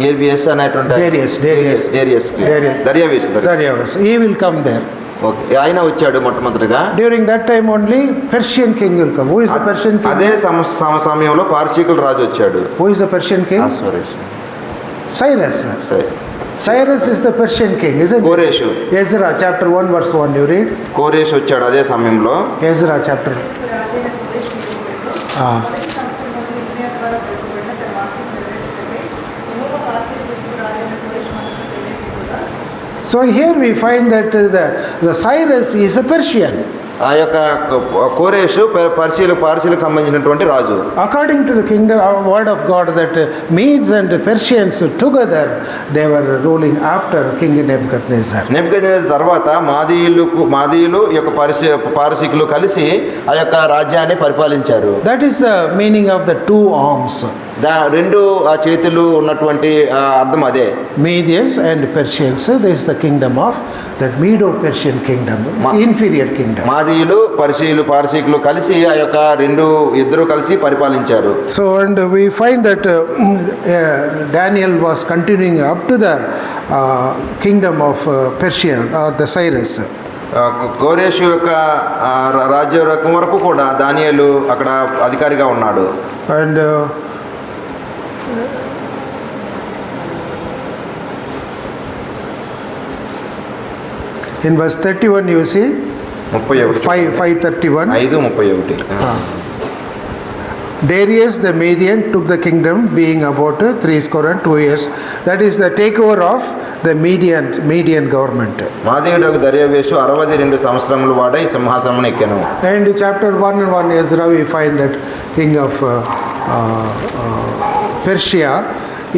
ఏబిఎస్ అనేటువంటి దర్యావేషు he will come there. Okay, ఆయన వచ్చాడు మొట్టమొదటిగా. During that time only Persian king will come. Who is the Persian king? అదే సమయంలో పార్షికుల రాజు వచ్చాడు. Who is the Persian king? Cyrus. Cyrus is the Persian king, isn't it? కోరేషు. Ezra chapter 1 verse 1 you read. కోరేషు వచ్చాడు అదే సమయంలో. Ezra chapter. So here we find that the Cyrus is a Persian. ఆ యొక్క కోరేషు పార్సీలకు సంబంధించినటువంటి రాజు. According to the kingdom word of God, that Medes and Persians together they were ruling after King Nebuchadnezzar. Nebuchadnezzar తర్వాత మాదీయులు యొక్క పారసీకులు కలిసి ఆ యొక్క రాజ్యాన్ని పరిపాలించారు. That is the meaning of the two arms. రెండు చేతులు ఉన్నటువంటి అర్థం అదే. Medians and Persians, this is the kingdom of that Medo-Persian kingdom, inferior kingdom. మాదీయులు పారసీకులు కలిసి ఆ యొక్క ఇద్దరు కలిసి పరిపాలించారు. So and we find that Daniel was continuing up to the kingdom of Persia or the Cyrus. కోరేషు యొక్క రాజ్యం వరకు కూడా దానియేలు అక్కడ అధికారిగా ఉన్నాడు. And in verse 31 you see 5:31. Darius the Median took the kingdom, being about 2 years. That is the takeover of the Median government. మాదీయుడు దర్యావేషు 62 సంవత్సరములు వాడై సింహాసనమును ఎక్కెను. And chapter 1 Ezra we find that king of Persia.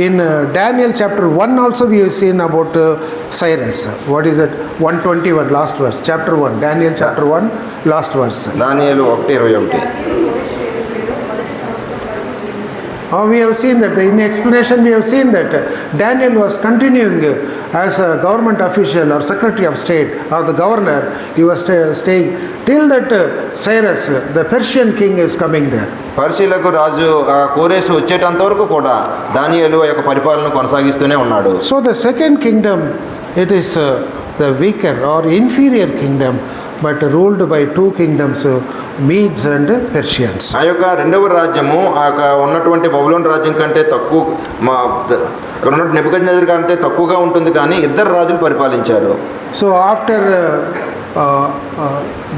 In Daniel chapter 1 also we have seen about Cyrus. What is it? 121 last verse. Chapter 1. Daniel chapter 1 last verse. దానియేలు 1:21. We have seen that in explanation we have seen that Daniel was continuing as a government official or secretary of state or the governor. He was staying till that Cyrus the Persian king is coming there. పర్షియలకు రాజు కోరేషు వచ్చేటంత వరకు కూడా దానియేలు యొక్క పరిపాలన కొనసాగిస్తూనే ఉన్నాడు. So the second kingdom, it is the weaker or inferior kingdom, but ruled by two kingdoms, Medes and Persians. ఆ యొక్క రెండవ రాజ్యము ఆ యొక్క ఉన్నటువంటి బబులోను రాజ్యం కంటే తక్కువ అక్కడ ఉన్న నెబుకద్నెజర్ కంటే తక్కువగా ఉంటుంది, కానీ ఇద్దరు రాజులు పరిపాలించారు. So after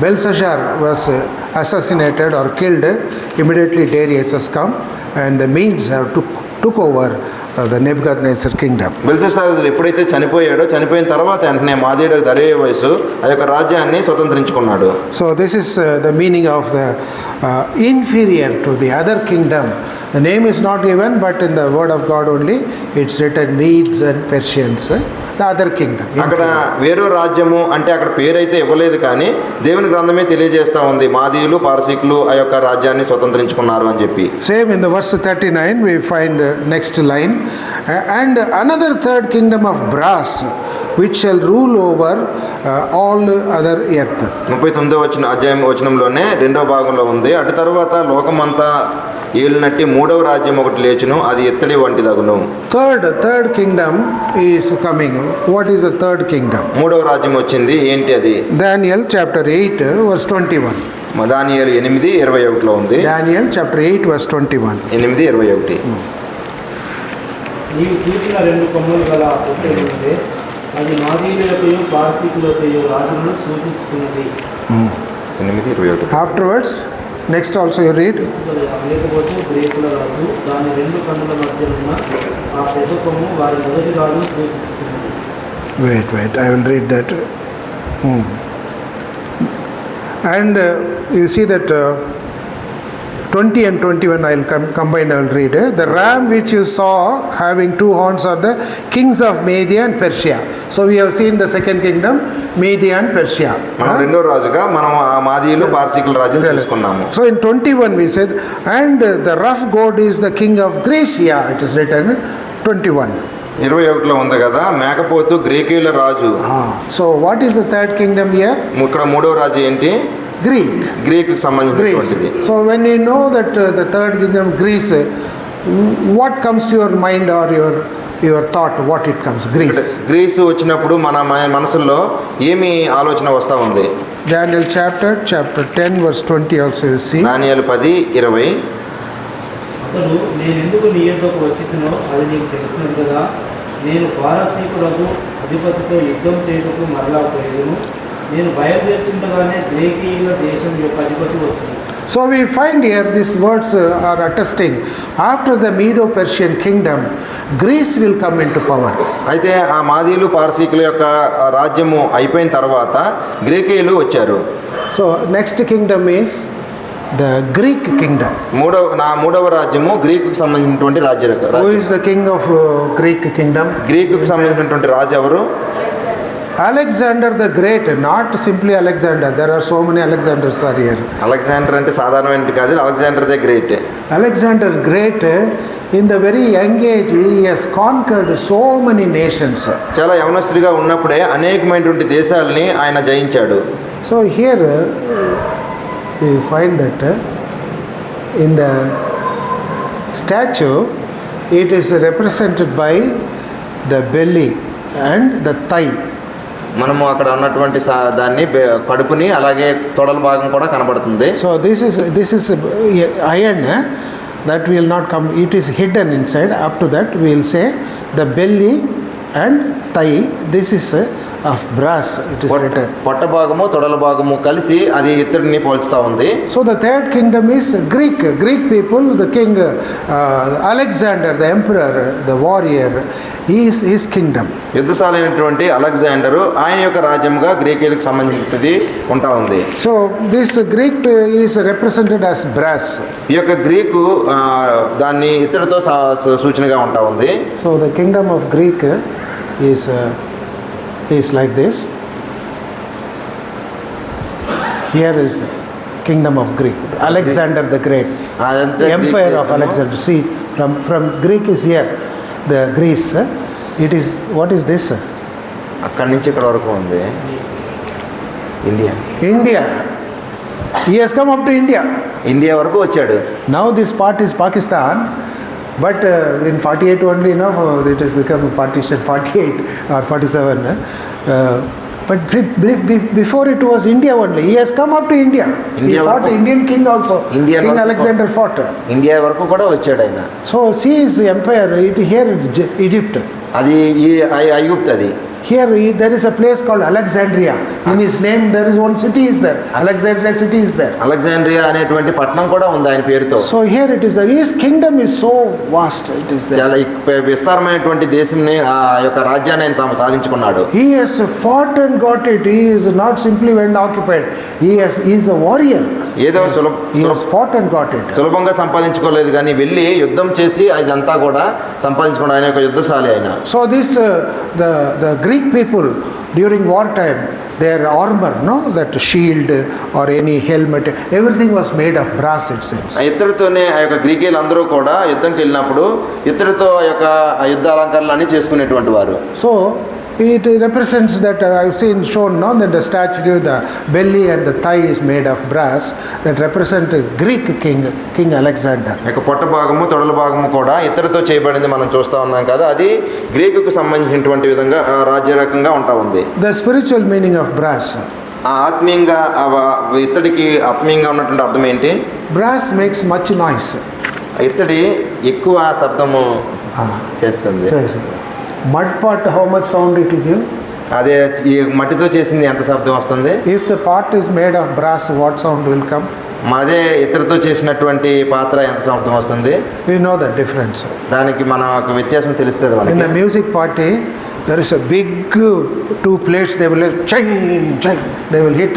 Belshazzar was assassinated or killed, immediately Darius has come and the Medes have took over the Nebuchadnezzar kingdom. బెల్షస్సారు ఎప్పుడైతే చనిపోయిన తర్వాత వెంటనే మాదీయుడు దర్యావేషు ఆ యొక్క రాజ్యాన్ని స్వతంత్రించుకున్నాడు. So this is the meaning of the inferior to the other kingdom. The name is not given, but in the word of God only it's written Medes and Persians, the other kingdom. అక్కడ వేరే రాజ్యము అంటే అక్కడ పేరైతే ఇవ్వలేదు, కానీ దేవుని గ్రంథమే తెలియజేస్తా ఉంది మాదీయులు పారసీకులు ఆ యొక్క రాజ్యాన్ని స్వతంత్రించుకున్నారు అని చెప్పి. Same in the verse 39 we find next line, and another third kingdom of brass which shall rule over all other earth. 39వ వచనంలోనే రెండవ భాగంలో ఉంది, అటు తర్వాత లోకమంతా ఏలినట్టి మూడవ రాజ్యం ఒకటి లేచును, అది ఎత్తడి వంటిదగును. Third kingdom is coming. What is the third kingdom? మూడవ రాజ్యం వచ్చింది, ఏంటి అది? Daniel chapter 8 verse 21. దానియేలు 8:21 ఉంది. Daniel chapter 8 verse 21. 8:21. నీవు చూసిన 2 కొమ్మలు గల ఆ పొట్టేలు ఉంటే అది మాదీయులకయో పారసీకులకయో రాజులను సూచించుతున్నది. 8:21. Afterwards, next also you read. లేకపోతే గ్రీకుల రాజు దాని 2 కన్నుల మధ్య ఉన్న ఆ పెద్ద కొమ్ము వారి మొదటి రాజును సూచించుతున్నది. Wait, I will read that. And you see that 20 and 21 I will combine, I will read. The ram which you saw having 2 horns are the kings of Media and Persia. So we have seen the second kingdom, Media and Persia. మనం రెండో రాజుగా మనం ఆ మాదీయులు పార్సీకుల రాజును తెలుసుకున్నాము. So in 21 we said, and the rough goat is the king of Gracia. It is written 21. 21లో ఉంది కదా, మేకపోతు గ్రీకుల రాజు. So what is the third kingdom here? ఇక్కడ మూడో రాజు ఏంటి? గ్రీకు సంబంధించినటువంటిది. So when you know that the third kingdom, Greece, what comes to your mind or your thought? What it comes? Greece వచ్చినప్పుడు మన మనసులో ఏమి ఆలోచన వస్తూ ఉంది? Daniel chapter 10 verse 20 also you see. దానియేలు 10:20. అతడు నేను ఎందుకు నీ యొద్దకు వచ్చినో అది నీకు తెలిసినది కదా. నేను పారసీకులకు అధిపతితో యుద్ధం చేయుటకు మరలా పోయేదును. నేను బయలుదేరుతుండగానే గ్రీకీయుల దేశం యొక్క అధిపతి వచ్చును. So we find here these words are attesting after the Medo-Persian kingdom, Greece will come into power. అయితే ఆ మాదీయులు పార్సీకుల యొక్క రాజ్యము అయిపోయిన తర్వాత గ్రీకీయులు వచ్చారు. So next kingdom is the Greek kingdom. మూడవ రాజ్యము గ్రీకుకు సంబంధించినటువంటి రాజ్యం. Who is the king of Greek kingdom? గ్రీకుకు సంబంధించినటువంటి రాజు ఎవరు? Alexander the Great, not simply Alexander. There are so many Alexanders are here. Alexander అంటే సాధారణమైన కాదు, Alexander the great. Alexander Great, in the very young age, he has conquered so many nations. చాలా యవనస్తుడిగా ఉన్నప్పుడే అనేకమైనటువంటి దేశాలని ఆయన జయించాడు. So here we find that in the statue, it is represented by the belly and the thigh. మనము అక్కడ ఉన్నటువంటి దాన్ని కడుపుని అలాగే తొడల భాగం కూడా కనబడుతుంది. So this is iron that will not come. It is hidden inside. Up to that we will say the belly and thigh. This is of brass. It is written. పొట్ట భాగము తొడల భాగము కలిసి అది ఇత్తడిని పోల్చుతా ఉంది. So the third kingdom is Greek people. The king Alexander, the emperor, the warrior, his kingdom. యుద్ధశాలైనటువంటి Alexander ఆయన యొక్క రాజ్యముగా గ్రీకులకు సంబంధించినది ఉంటా ఉంది. So this Greek is represented as brass. ఈ యొక్క గ్రీకు దాన్ని ఇత్తడితో సూచనగా ఉంటా ఉంది. So the kingdom of Greek is like this. Here is the kingdom of Greek. Alexander the Great, empire of Alexander. See, from Greek is here, the Greece. It is, what is this? అక్కడి నుంచి ఇక్కడ వరకు ఉంది India. He has come up to India. India వరకు వచ్చాడు. Now this part is Pakistan. But in 48 only, it has become a partition, 48 or 47. But before it was India only. He has come up to India. He fought Indian king also. King Alexander fought. India వరకు కూడా వచ్చాడు ఆయన. So see his empire. Here is Egypt. అది ఐగుప్తు. అది Here there is a place called Alexandria. In his name there is one city is there. Alexandria city is there. Alexandria అనేటువంటి పట్టణం కూడా ఉంది ఆయన పేరుతో. So here it is there. His kingdom is so vast. It is there. చాలా విస్తారమైనటువంటి దేశంని ఆ యొక్క రాజ్యాన్ని ఆయన సాధించుకున్నాడు. He has fought and got it. He is not simply went occupied. He is a warrior. ఏదో He has fought and got it. సులభంగా సంపాదించుకోలేదు కానీ వెళ్ళి యుద్ధం చేసి అదంతా కూడా సంపాదించుకున్నాడు. ఆయన యొక్క యుద్ధశాలి ఆయన. So this the Greek people during wartime, their armor, that shield or any helmet, everything was made of brass, it seems. ఇత్తడితోనే ఆ యొక్క గ్రీకులు అందరూ కూడా యుద్ధంకి వెళ్ళినప్పుడు ఇత్తడితో ఆ యొక్క యుద్ధ అలంకరణలన్నీ చేసుకునేటువంటి వారు. So it represents that I've seen shown that the statue, the belly and the thigh is made of brass, that represent Greek king Alexander. ఇక పొట్ట భాగము తొడల భాగము కూడా ఇత్తడితో చేయబడింది మనం చూస్తూ ఉన్నాం కదా. అది గ్రీకుకు సంబంధించినటువంటి విధంగా రాజ్య రకంగా ఉంటా ఉంది. The spiritual meaning of brass. ఆ ఆత్మీయంగా ఇత్తడికి ఆత్మీయంగా ఉన్నటువంటి అర్థం ఏంటి? Brass makes much noise. ఇత్తడి ఎక్కువ శబ్దము చేస్తుంది. Mud pot, how much sound it will give? అదే ఈ మట్టితో చేసింది ఎంత శబ్దం వస్తుంది? If the pot is made of brass, what sound will come? అదే ఇత్తడితో చేసినటువంటి పాత్ర ఎంత శబ్దం వస్తుంది? We know the difference. దానికి మనకు వ్యత్యాసం తెలుస్తుంది In మనకి. the music party, there is a big two plates, they will ching, ching, they will hit,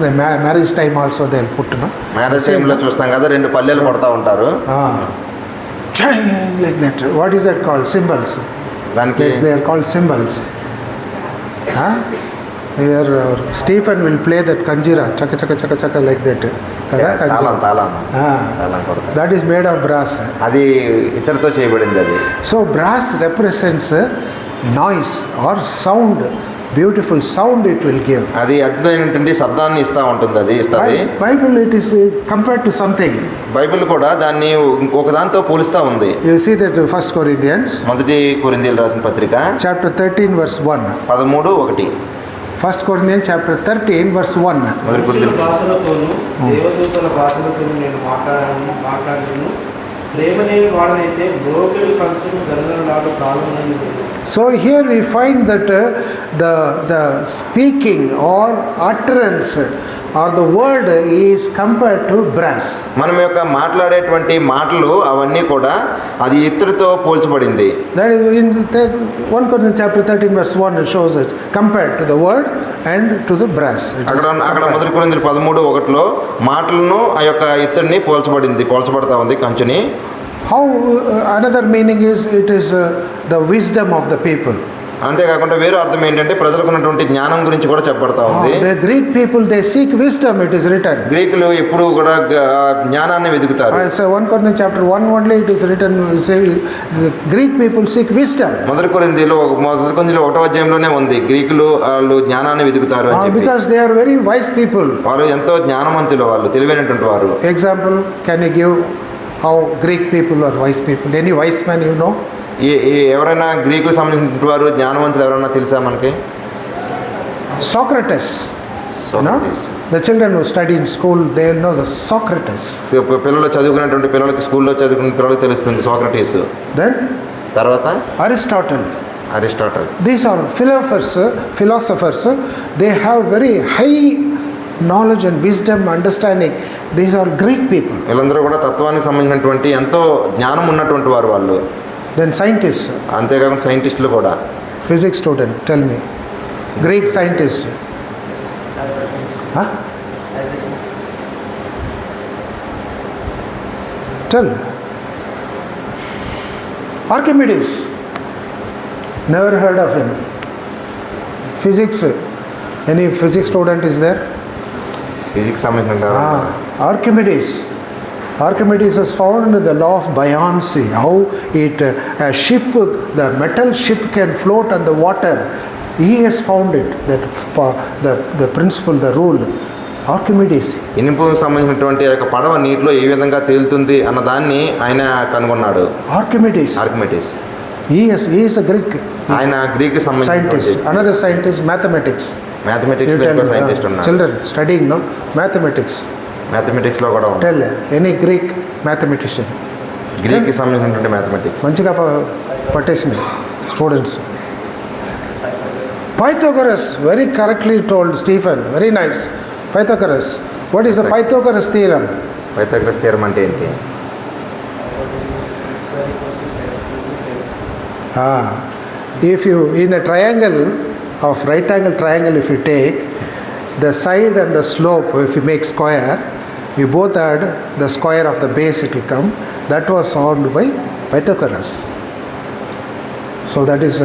the marriage time also they will put, marriage టైంలో చూస్తాం కదా, 2 పల్లెలు కొడతా ఉంటారు. Ching, like that. What is that called? Cymbals. దానికి Yes, they are called cymbals. Here Stephen will play that kanjira, chaka chaka chaka chaka like that. Kada తాళం kanjira. తాళం కొడతారు. That is made of brass. అది ఇత్తడితో చేయబడింది అది. So brass represents noise or sound, beautiful sound it will give. అది అద్భుతమైనటువంటి శబ్దాన్ని ఇస్తూ ఉంటుంది, అది ఇస్తుంది. Bible it is compared to something. Bible కూడా దాన్ని ఇంకొక దాంతో పోలుస్తూ ఉంది. You see that 1 Corinthians 1 కొరింథీయులకు రాసిన పత్రిక chapter 13 verse 1. 13:1. 1 Corinthians chapter 13 verse 1. మనుషుల భాషలతోనూ దేవదూతల భాషలతోనూ నేను మాట్లాడను. ప్రేమ లేని వాడనైతే బ్రోకెడు కంచును గరగరలాడు కాలమునని. So here we find that the speaking or utterance or the word is compared to brass. మనం యొక్క మాట్లాడేటువంటి మాటలు అవన్నీ కూడా అది ఇత్తడితో పోల్చబడింది. That is in 1 Corinthians chapter 13 verse 1 it shows it compared to the word and to the brass. అక్కడ 1 కొరింథీయులు 13:1 మాటలను ఆ యొక్క ఇత్తడిని పోల్చబడతా ఉంది కంచుని. How another meaning is it is the wisdom of the people. అంతేకాకుండా వేరే అర్థం ఏంటంటే ప్రజలకు ఉన్నటువంటి జ్ఞానం గురించి కూడా చెప్పబడతా ఉంది. The Greek people they seek wisdom, it is written. గ్రీకులు ఎప్పుడు కూడా జ్ఞానాన్ని వెతుకుతారు. So 1 Corinthians chapter 1 only it is written, say the Greek people seek wisdom. 1 కొరింథీయులు 1వ అధ్యాయంలోనే ఉంది, గ్రీకులు వాళ్ళు జ్ఞానాన్ని వెతుకుతారు అని చెప్పి. Because they are very wise people. వాళ్ళు ఎంతో జ్ఞానవంతులు, వాళ్ళు తెలివైనటువంటి వారు. Example, can you give how Greek people are wise people? Any wise man you know? ఎవరైనా గ్రీకులకు సంబంధించిన వారు జ్ఞానవంతులు ఎవరైనా తెలుసా మనకి? Socrates. No? The children who study in school, they will know the Socrates. పిల్లలు చదువుకున్నటువంటి పిల్లలకి, స్కూల్లో చదువుకున్న పిల్లలకి తెలుస్తుంది సోక్రటీస్. Then తర్వాత Aristotle. These are philosophers. They have very high knowledge and wisdom, understanding. These are Greek people. వీళ్ళందరూ కూడా తత్వానికి సంబంధించినటువంటి ఎంతో జ్ఞానం ఉన్నటువంటి వారు వాళ్ళు. Then scientists. అంతేకాకుండా సైంటిస్టులు కూడా. Physics student, tell me. Greek scientist. Huh? Tell. Archimedes. Never heard of him. Physics. Any physics student is there? Physics సంబంధించిన Archimedes has found the law of buoyancy, how a ship, the metal ship can float on the water. He has found it, the principle, the rule. Archimedes. ఇనుపు సంబంధించినటువంటి యొక్క పడవ నీటిలో ఏ విధంగా తేలుతుంది అన్న దాన్ని ఆయన కనుగొన్నాడు. Archimedes. He is a Greek. ఆయన Greek scientist. Another scientist, mathematics. Mathematics లో సైంటిస్ట్ ఉన్నారు. Children studying mathematics. మ్యాథమెటిక్స్ లో కూడా ఉంటారు. Tell any Greek mathematician. Greek కి సంబంధించినటువంటి మ్యాథమెటిక్స్ మంచిగా పట్టేసింది students. Pythagoras, very correctly told Stephen, very nice. Pythagoras. What is the Pythagoras theorem? Pythagoras theorem అంటే ఏంటి? If you in a triangle of right angle triangle, if you take the side and the slope, if you make square, you both add the square of the base, it will come. That was found by Pythagoras. So that is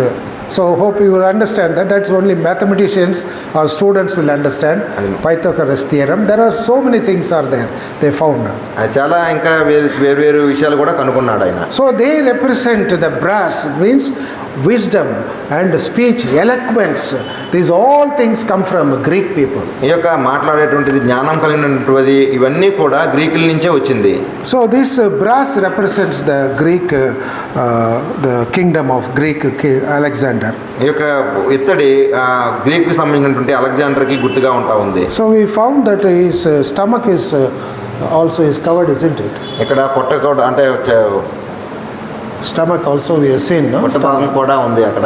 so hope you will understand that. That's only mathematicians or students will understand Pythagoras theorem. There are so many things are there they found. చాలా ఇంకా వేరు విషయాలు కూడా కనుగొన్నాడు ఆయన. So they represent the brass. It means wisdom and speech, eloquence, these all things come from Greek people. ఈ యొక్క మాట్లాడేటువంటిది, జ్ఞానం కలిగినటువంటిది, ఇవన్నీ కూడా గ్రీకుల నుంచే వచ్చింది. So this brass represents the Greek, the kingdom of Greek Alexander. ఈ యొక్క ఇత్తడి గ్రీక్కి సంబంధించినటువంటి అలెగ్జాండర్కి గుర్తుగా ఉంటా ఉంది. So we found that his stomach is also is covered, isn't it? ఇక్కడ పొట్ట కూడా, అంటే Stomach also we have seen, no? పొట్ట భాగం కూడా ఉంది అక్కడ.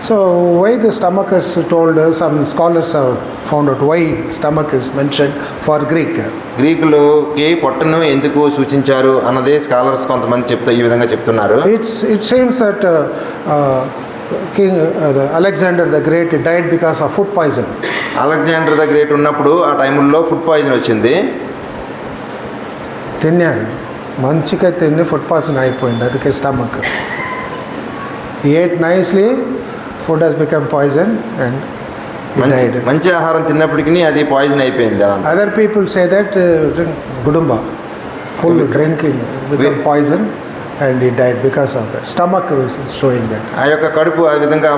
So why the stomach is told, some scholars have found out why stomach is mentioned for Greek. గ్రీకులకి పొట్టను ఎందుకు సూచించారు అన్నది స్కాలర్స్ కొంతమంది ఈ విధంగా చెప్తున్నారు. It seems that King Alexander the Great died because of food poison. Alexander the great ఉన్నప్పుడు ఆ టైంలో ఫుడ్ పాయిజన్ వచ్చింది. తిన్నాడు, మంచిగా తిని ఫుడ్ పాయిజన్ అయిపోయింది, అందుకే stomach. He ate nicely, food has become poison and he died. మంచి ఆహారం తిన్నప్పటికీ అది పాయిజన్ అయిపోయింది. Other people say that Gudumba, full drinking become poison and he died because of that. Stomach was showing that. ఆ యొక్క కడుపు ఆ విధంగా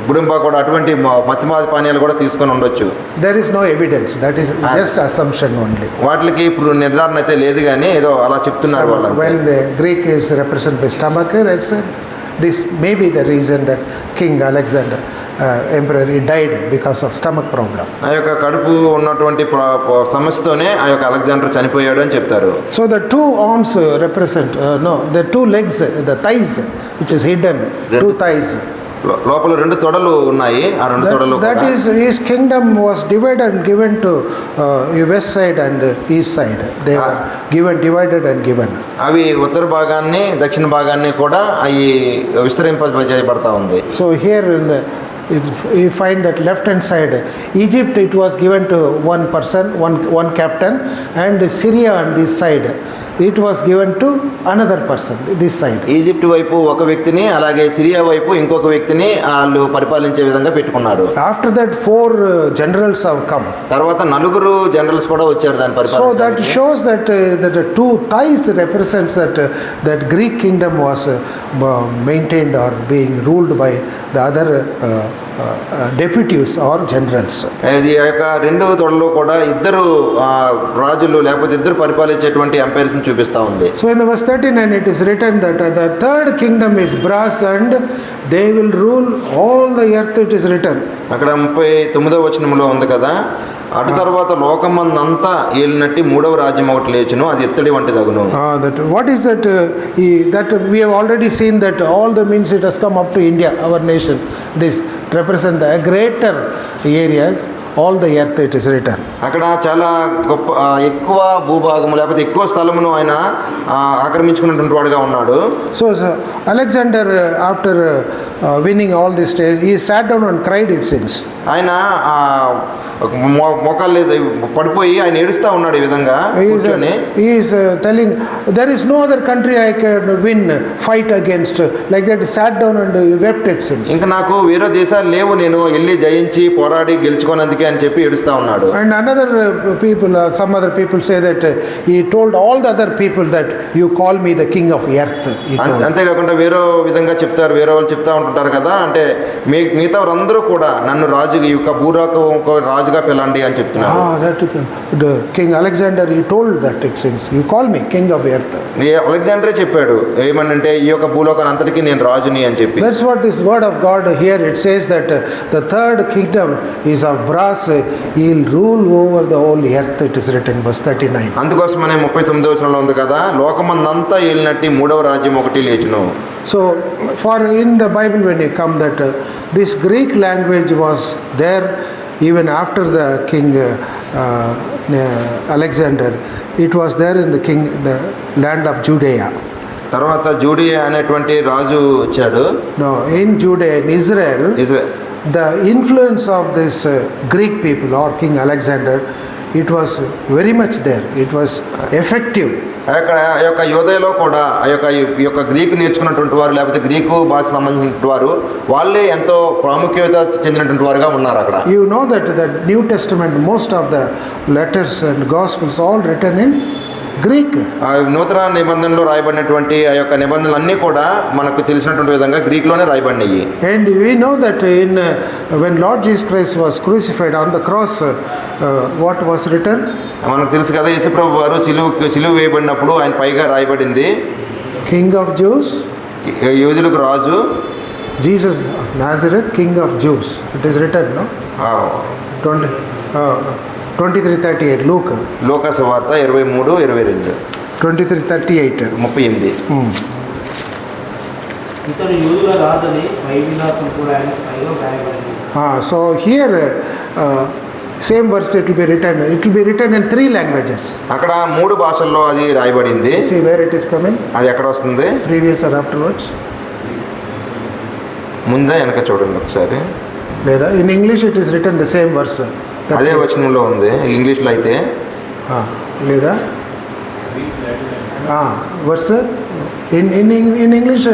గుడుంబా కూడా అటువంటి మత్తిమాది పానీయాలు కూడా తీసుకొని ఉండొచ్చు. There is no evidence, that is just assumption only. వాటికి ఇప్పుడు నిర్ధారణ అయితే లేదు, కానీ ఏదో అలా చెప్తున్నారు వాళ్ళు. When the Greek is represented by stomach, that's this may be the reason that King Alexander emperor, he died because of stomach problem. ఆ యొక్క కడుపు ఉన్నటువంటి సమస్యతోనే ఆ యొక్క అలెగ్జాండర్ చనిపోయాడు అని చెప్తారు. So the two arms represent the two legs, the thighs which is hidden, two thighs. లోపల రెండు తొడలు ఉన్నాయి. ఆ రెండు తొడలు that is his kingdom was divided and given to west side and east side. They were divided and given. అవి ఉత్తర భాగాన్ని దక్షిణ భాగాన్ని కూడా అవి విస్తరింపజేయబడతా ఉంది. So here in the, you find that left hand side Egypt, it was given to one person, one captain, and Syria on this side it was given to another person, this side. Egypt వైపు ఒక వ్యక్తిని, అలాగే Syria వైపు ఇంకొక వ్యక్తిని వాళ్ళు పరిపాలించే విధంగా పెట్టుకున్నారు. After that 4 generals have come. తర్వాత 4 జనరల్స్ కూడా వచ్చారు దాని పరిపాలన. So that shows that that the two thighs represents that Greek kingdom was maintained or being ruled by the other deputies or generals. ఇది ఆ యొక్క 2 తొడలు కూడా ఇద్దరు రాజులు లేకపోతే ఇద్దరు పరిపాలించేటువంటి ఎంపైర్స్ ని చూపిస్తా ఉంది. So in the verse 39 it is written that the third kingdom is brass and they will rule all the earth, it is written. అక్కడ 39వ వచనంలో ఉంది కదా, అటు తర్వాత లోకమందంతా ఏలినట్టి 3వ రాజ్యం ఒకటి లేచును, అది ఇత్తడి వంటి దగును. That what is that? That we have already seen that all the means it has come up to India, our nation. This represent the greater areas, all the earth, it is written. అక్కడ చాలా గొప్ప ఎక్కువ భూభాగము లేకపోతే ఎక్కువ స్థలమును ఆయన ఆక్రమించుకున్నటువంటి వాడుగా ఉన్నాడు. So Alexander, after winning all this, he sat down and cried, it seems. ఆయన మోకాళ్ళు పడిపోయి ఆయన ఏడుస్తూ ఉన్నాడు ఈ విధంగా కూర్చొని. He is telling there is no other country I can win, fight against, like that. He sat down and wept, it seems. ఇంకా నాకు వేరే దేశాలు లేవు, నేను వెళ్ళి జయించి పోరాడి గెలుచుకోనందుకే అని చెప్పి ఏడుస్తూ ఉన్నాడు. And another people, some other people say that he told all the other people that you call me the king of earth. అంతేకాకుండా వేరే విధంగా చెప్తారు, వేరే వాళ్ళు చెప్తా ఉంటుంటారు కదా, అంటే మిగతా వారందరూ కూడా నన్ను రాజు, ఈ యొక్క భూలోక రాజుగా పిలండి అని చెప్తున్నారు. The King Alexander, he told that, it seems, you call me king of earth. అలెగ్జాండరే చెప్పాడు ఏమనంటే ఈ యొక్క భూలోకాన్ని అంతటికీ నేను రాజుని అని చెప్పి. That's what this word of God here, it says that the third kingdom is of brass, he'll rule over the whole earth, it is written, verse 39. అందుకోసమనే 39వ వచనంలో ఉంది కదా, లోకమందంతా ఏలినట్టి 3వ రాజ్యం ఒకటి లేచును. So for in the Bible when you come that this Greek language was there even after the king Alexander, it was there in the land of Judea. తర్వాత Judea అనేటువంటి రాజు వచ్చాడు. No, in Judea, in Israel, the influence of this Greek people or King Alexander, it was very much there. It was effective. అక్కడ ఆ యొక్క యోదయలో కూడా ఆ యొక్క Greek నేర్చుకున్నటువంటి వారు లేకపోతే గ్రీకు భాష సంబంధించిన వారు వాళ్ళే ఎంతో ప్రాముఖ్యత చెందినటువంటి వారుగా ఉన్నారు అక్కడ. You know that the New Testament, most of the letters and gospels all written in Greek. ఆ నూతన నిబంధనలో రాయబడినటువంటి ఆ యొక్క నిబంధనలన్నీ కూడా మనకు తెలిసినటువంటి విధంగా గ్రీక్లోనే రాయబడినాయి. And we know that when Lord Jesus Christ was crucified on the cross, what was written? మనకు తెలుసు కదా, యేసుప్రభు వారు సిలువ వేయబడినప్పుడు ఆయన పైగా రాయబడింది, King of Jews, యూదులకు రాజు, Jesus of Nazareth, King of Jews. It is written, no? 23:38, Luke. లూకాసు వార్త 23:22, 23:38. 38. ఇతడు యూదుల రాజని పై విలాసం కూడా ఆయన పైగా వ్రాయబడింది. So here, same verse it will be written. It will be written in 3 languages. అక్కడ 3 భాషల్లో అది రాయబడింది. See where it is coming? అది ఎక్కడ వస్తుంది? Previous or afterwards? ముందే వెనక చూడండి ఒకసారి. లేదా in English it is written the same verse. అదే వచనంలో ఉంది ఇంగ్లీష్లో అయితే. లేదా verse in English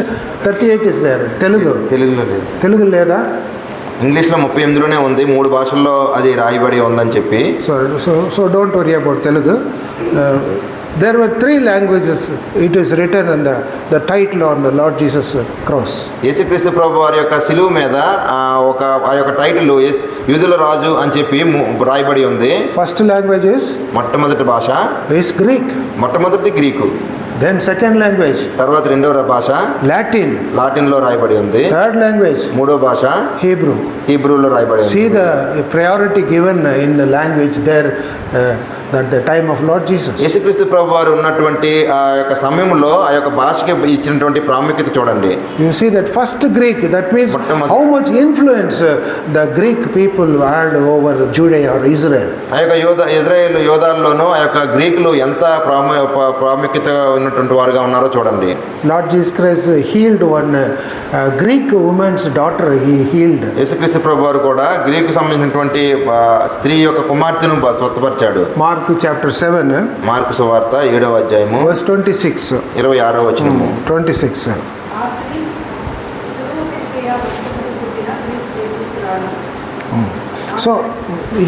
38 is there. తెలుగులో లేదు. తెలుగు లేదా? ఇంగ్లీష్లో 38లోనే ఉంది, 3 భాషల్లో అది రాయబడి ఉందని చెప్పి. So don't worry about Telugu. There were 3 languages. It is written in the title on the Lord Jesus cross. యేసుక్రీస్తు ప్రభు వారి యొక్క సిలువ మీద ఆ యొక్క టైటిల్ యూదుల రాజు అని చెప్పి రాయబడి ఉంది. First language is? మొట్టమొదటి భాష is Greek. మొట్టమొదటి గ్రీకు. Then second language? తర్వాత రెండవ భాష Latin. లాటిన్లో రాయబడి ఉంది. Third language? మూడవ భాష Hebrew. హీబ్రూలో రాయబడి ఉంది. See the priority given in the language there at the time of Lord Jesus. యేసుక్రీస్తు ప్రభు వారు ఉన్నటువంటి ఆ యొక్క సమయంలో ఆ యొక్క భాషకి ఇచ్చినటువంటి ప్రాముఖ్యత చూడండి. You see that first Greek, that means how much influence the Greek people had over Judea or Israel. ఆ యొక్క ఇజ్రాయేల్ యోధాల్లోనూ ఆ యొక్క గ్రీకులు ఎంత ప్రాముఖ్యత ఉన్నటువంటి వారుగా ఉన్నారో చూడండి. Lord Jesus Christ healed one Greek woman's daughter. He healed. యేసుక్రీస్తు ప్రభు వారు కూడా గ్రీకు సంబంధించినటువంటి స్త్రీ యొక్క కుమార్తెను స్వస్థపరిచాడు. Mark chapter 7, మార్కు సువార్త 7వ అధ్యాయము verse 26. 26వ వచనము. 26. ఆ స్త్రీ సురువెక్కియ వంశముకు పుట్టిన Greece దేశస్థురాలు. So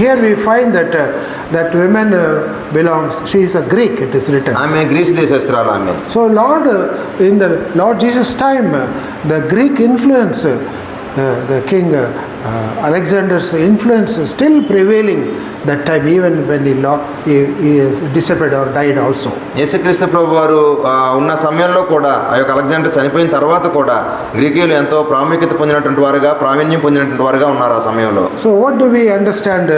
here we find that women belongs. She is a Greek. It is written. ఆమె గ్రీసు దేశస్తురాలు ఆమె. So Lord, in the Lord Jesus' time, the Greek influence, the king Alexander's influence is still prevailing that time, even when he is disappeared or died also. యేసుక్రీస్తు ప్రభు వారు ఉన్న సమయంలో కూడా ఆ యొక్క Alexander చనిపోయిన తర్వాత కూడా గ్రీకులు ఎంతో ప్రాముఖ్యత పొందినటువంటి వారుగా, ప్రావీణ్యం పొందినటువంటి వారుగా ఉన్నారు ఆ సమయంలో. So what do we understand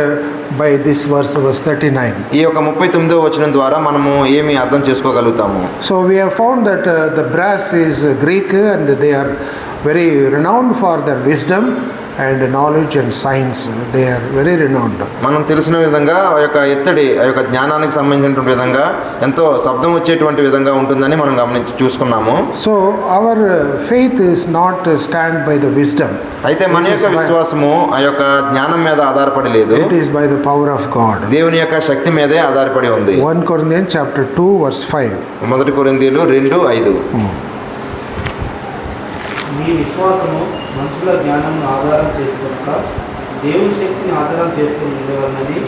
by this verse 39? ఈ యొక్క 39వ వచనం ద్వారా మనము ఏమి అర్థం చేసుకోగలుగుతాము? So we have found that the brass is Greek and they are very renowned for their wisdom and knowledge and science. They are very renowned. మనం తెలిసిన విధంగా ఆ యొక్క ఎత్తడి, ఆ యొక్క జ్ఞానానికి సంబంధించినటువంటి విధంగా ఎంతో శబ్దం వచ్చేటువంటి విధంగా ఉంటుందని మనం చూసుకున్నాము. So our faith is not stand by the wisdom. అయితే మన యొక్క విశ్వాసము ఆ యొక్క జ్ఞానం మీద ఆధారపడి లేదు. It is by the power of God. దేవుని యొక్క శక్తి మీదే ఆధారపడి ఉంది. 1 Corinthians chapter 2 verse 5. 1 కొరింథీయులు 2:5. మీ విశ్వాసము మనుషుల జ్ఞానంను ఆధారం చేసుకున్నాక దేవుని శక్తిని ఆధారం చేసుకుని ఉండేవాళ్ళని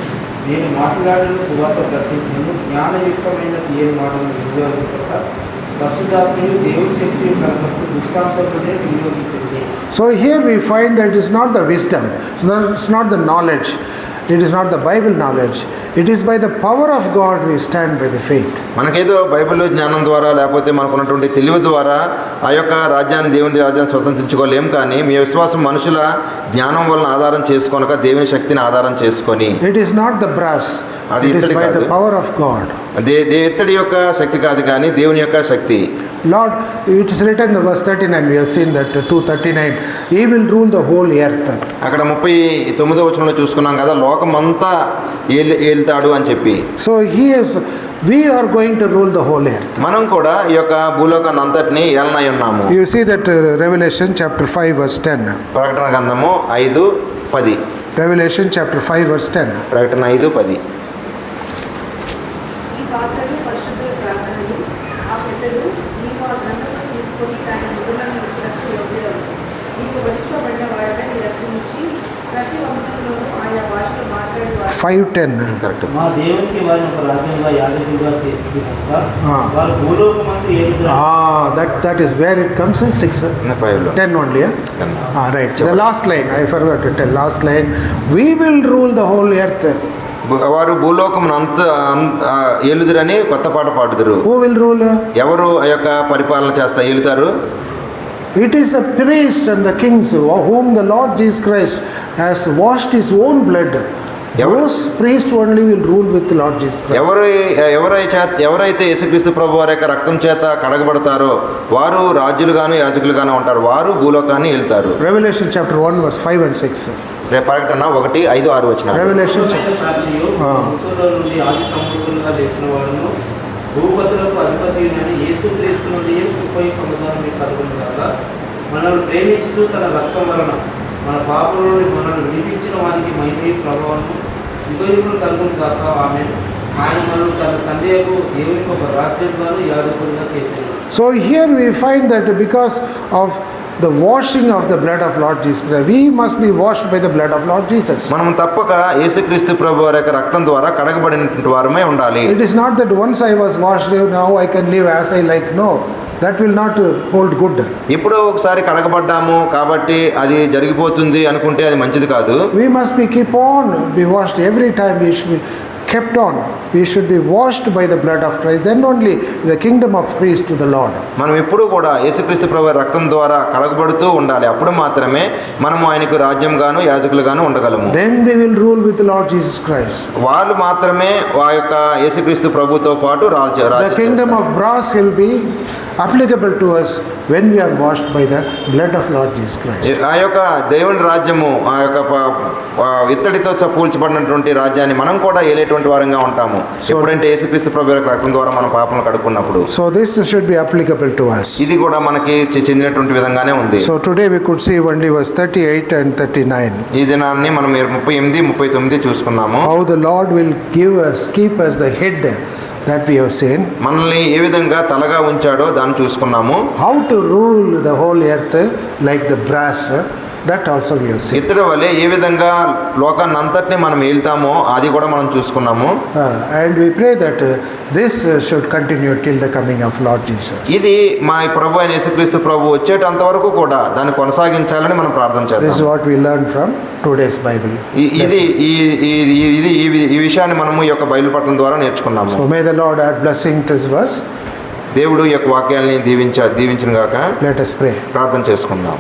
నేను మాట్లాడిన సువార్త ప్రకటించను. జ్ఞానయుక్తమైన తీయని మాటలను వినియోగించక పరిశుద్ధాత్మను దేవుని శక్తి కనపరచు దృష్టాంతంలోనే వినియోగించింది. So here we find that it is not the wisdom, it's not the knowledge, it is not the Bible knowledge. It is by the power of God we stand by the faith. మనకేదో Bible జ్ఞానం ద్వారా లేకపోతే మనకున్నటువంటి తెలివి ద్వారా ఆ యొక్క రాజ్యాన్ని, దేవుని రాజ్యాన్ని స్వతంత్రించుకోలేం. కానీ మీ విశ్వాసం మనుషుల జ్ఞానం వలన ఆధారం చేసుకొనక దేవుని శక్తిని ఆధారం చేసుకొని. It is not the brass, it is by the power of God. ఎత్తడి యొక్క శక్తి కాదు కానీ దేవుని యొక్క శక్తి. Lord, it is written in verse 39, we have seen that 2:39, he will rule the whole earth. అక్కడ 39వ వచనంలో చూసుకున్నాం కదా, లోకమంతా ఏలుతాడు అని చెప్పి. So we are going to rule the whole earth. మనం కూడా ఈ యొక్క భూలోకాన్ని అంతటిని ఏలనై ఉన్నాము. You see that Revelation chapter 5 verse 10. ప్రకటన గ్రంథము 5:10. Revelation chapter 5 verse 10. ప్రకటన 5:10. ఈ పాత్రలు పరిశుద్ధుల ప్రార్థనలు, ఆ పెద్దలు నీవు ఆ గ్రంథంలో తీసుకొని దాని ముద్రలను రక్ష యోగ్యుడవు. నీకు వధింపబడిన వాడగా నీ రక్తమిచ్చి ప్రతి వంశంలోనూ ఆయా భాషలు మాట్లాడేవారు 5:10. కరెక్ట్. మా దేవునికి వారిని ఒక రాజ్యంగా యాజకులుగా చేసింది కనుక ఆ. వారు భూలోకమందు ఏలుదురు. That is where it comes in 6, 5లో 10 only. Right. The last line, I forgot to tell. Last line, we will rule the whole earth. వారు భూలోకం అంత ఏలుదురని కొత్త పాట పాడుదురు. Who will rule? ఎవరు ఆ యొక్క పరిపాలన ఏలుతారు? It is the priest and the kings whom the Lord Jesus Christ has washed his own blood. Those priests only will rule with the Lord Jesus Christ. ఎవరైతే యేసుక్రీస్తు ప్రభు వారి యొక్క రక్తం చేత కడగబడతారో వారు రాజులుగాను యాజకులుగాను ఉంటారు. వారు భూలోకాన్ని ఏలుతారు. Revelation chapter 1 verse 5 and 6. ప్రకటన 1:5-6 వచ్చిన Revelation నిజమైన సాక్షియు మృతుల నుండి ఆది సంపూర్ణంగా లేచిన వాడును భూపతులకు అధిపతి అయిన యేసుక్రీస్తు నుండి కృపై సమాధానం మీకు కలుగును గాక. మనల్ని ప్రేమించుచు తన రక్తం వలన మన పాపల నుండి మనల్ని విడిపించిన వారికి మహిమ ప్రభావం యుగయుగులు కలుగును గాక. ఆమేన్. ఆయన మనల్ని తన తండ్రి యొక్క దేవునికి ఒక రాజ్యంగాను యాజకులుగా చేశాడు. So here we find that because of the washing of the blood of Lord Jesus Christ, we must be washed by the blood of Lord Jesus. మనం తప్పక యేసుక్రీస్తు ప్రభు వారి యొక్క రక్తం ద్వారా కడగబడిన వారమే ఉండాలి. It is not that once I was washed, now I can live as I like. No, that will not hold good. ఇప్పుడు ఒకసారి కడగబడ్డాము కాబట్టి అది జరిగిపోతుంది అనుకుంటే అది మంచిది కాదు. We must keep on be washed every time. We should be kept on. We should be washed by the blood of Christ. Then only the kingdom of peace to the Lord. మనం ఎప్పుడు కూడా యేసుక్రీస్తు ప్రభు రక్తం ద్వారా కడగబడుతూ ఉండాలి. అప్పుడు మాత్రమే మనము ఆయనకు రాజ్యంగాను యాజకులుగాను ఉండగలము. Then we will rule with the Lord Jesus Christ. వాళ్ళు మాత్రమే ఆ యొక్క యేసుక్రీస్తు ప్రభుతో పాటు The kingdom of brass will be applicable to us when we are washed by the blood of Lord Jesus Christ. ఆ యొక్క దేవుని రాజ్యము ఆ యొక్క ఇత్తడితో పూల్చబడినటువంటి రాజ్యాన్ని మనం కూడా ఏలేటువంటి వారంగా ఉంటాము ఎప్పుడంటే యేసుక్రీస్తు ప్రభు యొక్క రక్తం ద్వారా మన పాపలను కడుక్కున్నప్పుడు. So this should be applicable to us. ఇది కూడా మనకి చెందినటువంటి విధంగానే ఉంది. So today we could see only verse 38 and 39. ఈ దినాన్ని మనం 38, 39 చూసుకున్నాము. How the Lord will keep us the head that we have seen. మనల్ని ఏ విధంగా తలగా ఉంచాడో దాన్ని చూసుకున్నాము. How to rule the whole earth like the brass, that also we have seen. ఇతడు వలె ఏ విధంగా లోకాన్ని అంతటిని మనం ఏల్తామో అది కూడా మనం చూసుకున్నాము. And we pray that this should continue till the coming of Lord Jesus. ఇది మా ప్రభు అయిన యేసుక్రీస్తు ప్రభు వచ్చేటంత వరకు కూడా దాన్ని కొనసాగించాలని మనం ప్రార్థన This is చేద్దాం. what we learned from today's Bible. ఈ విషయాన్ని మనము ఈ యొక్క బైబిల్ పఠనం ద్వారా నేర్చుకున్నాము. So may the Lord add blessing to his verse. దేవుడు ఈ యొక్క వాక్యాలని దీవించిన గాక. Let us pray. ప్రార్థన చేసుకుందాం.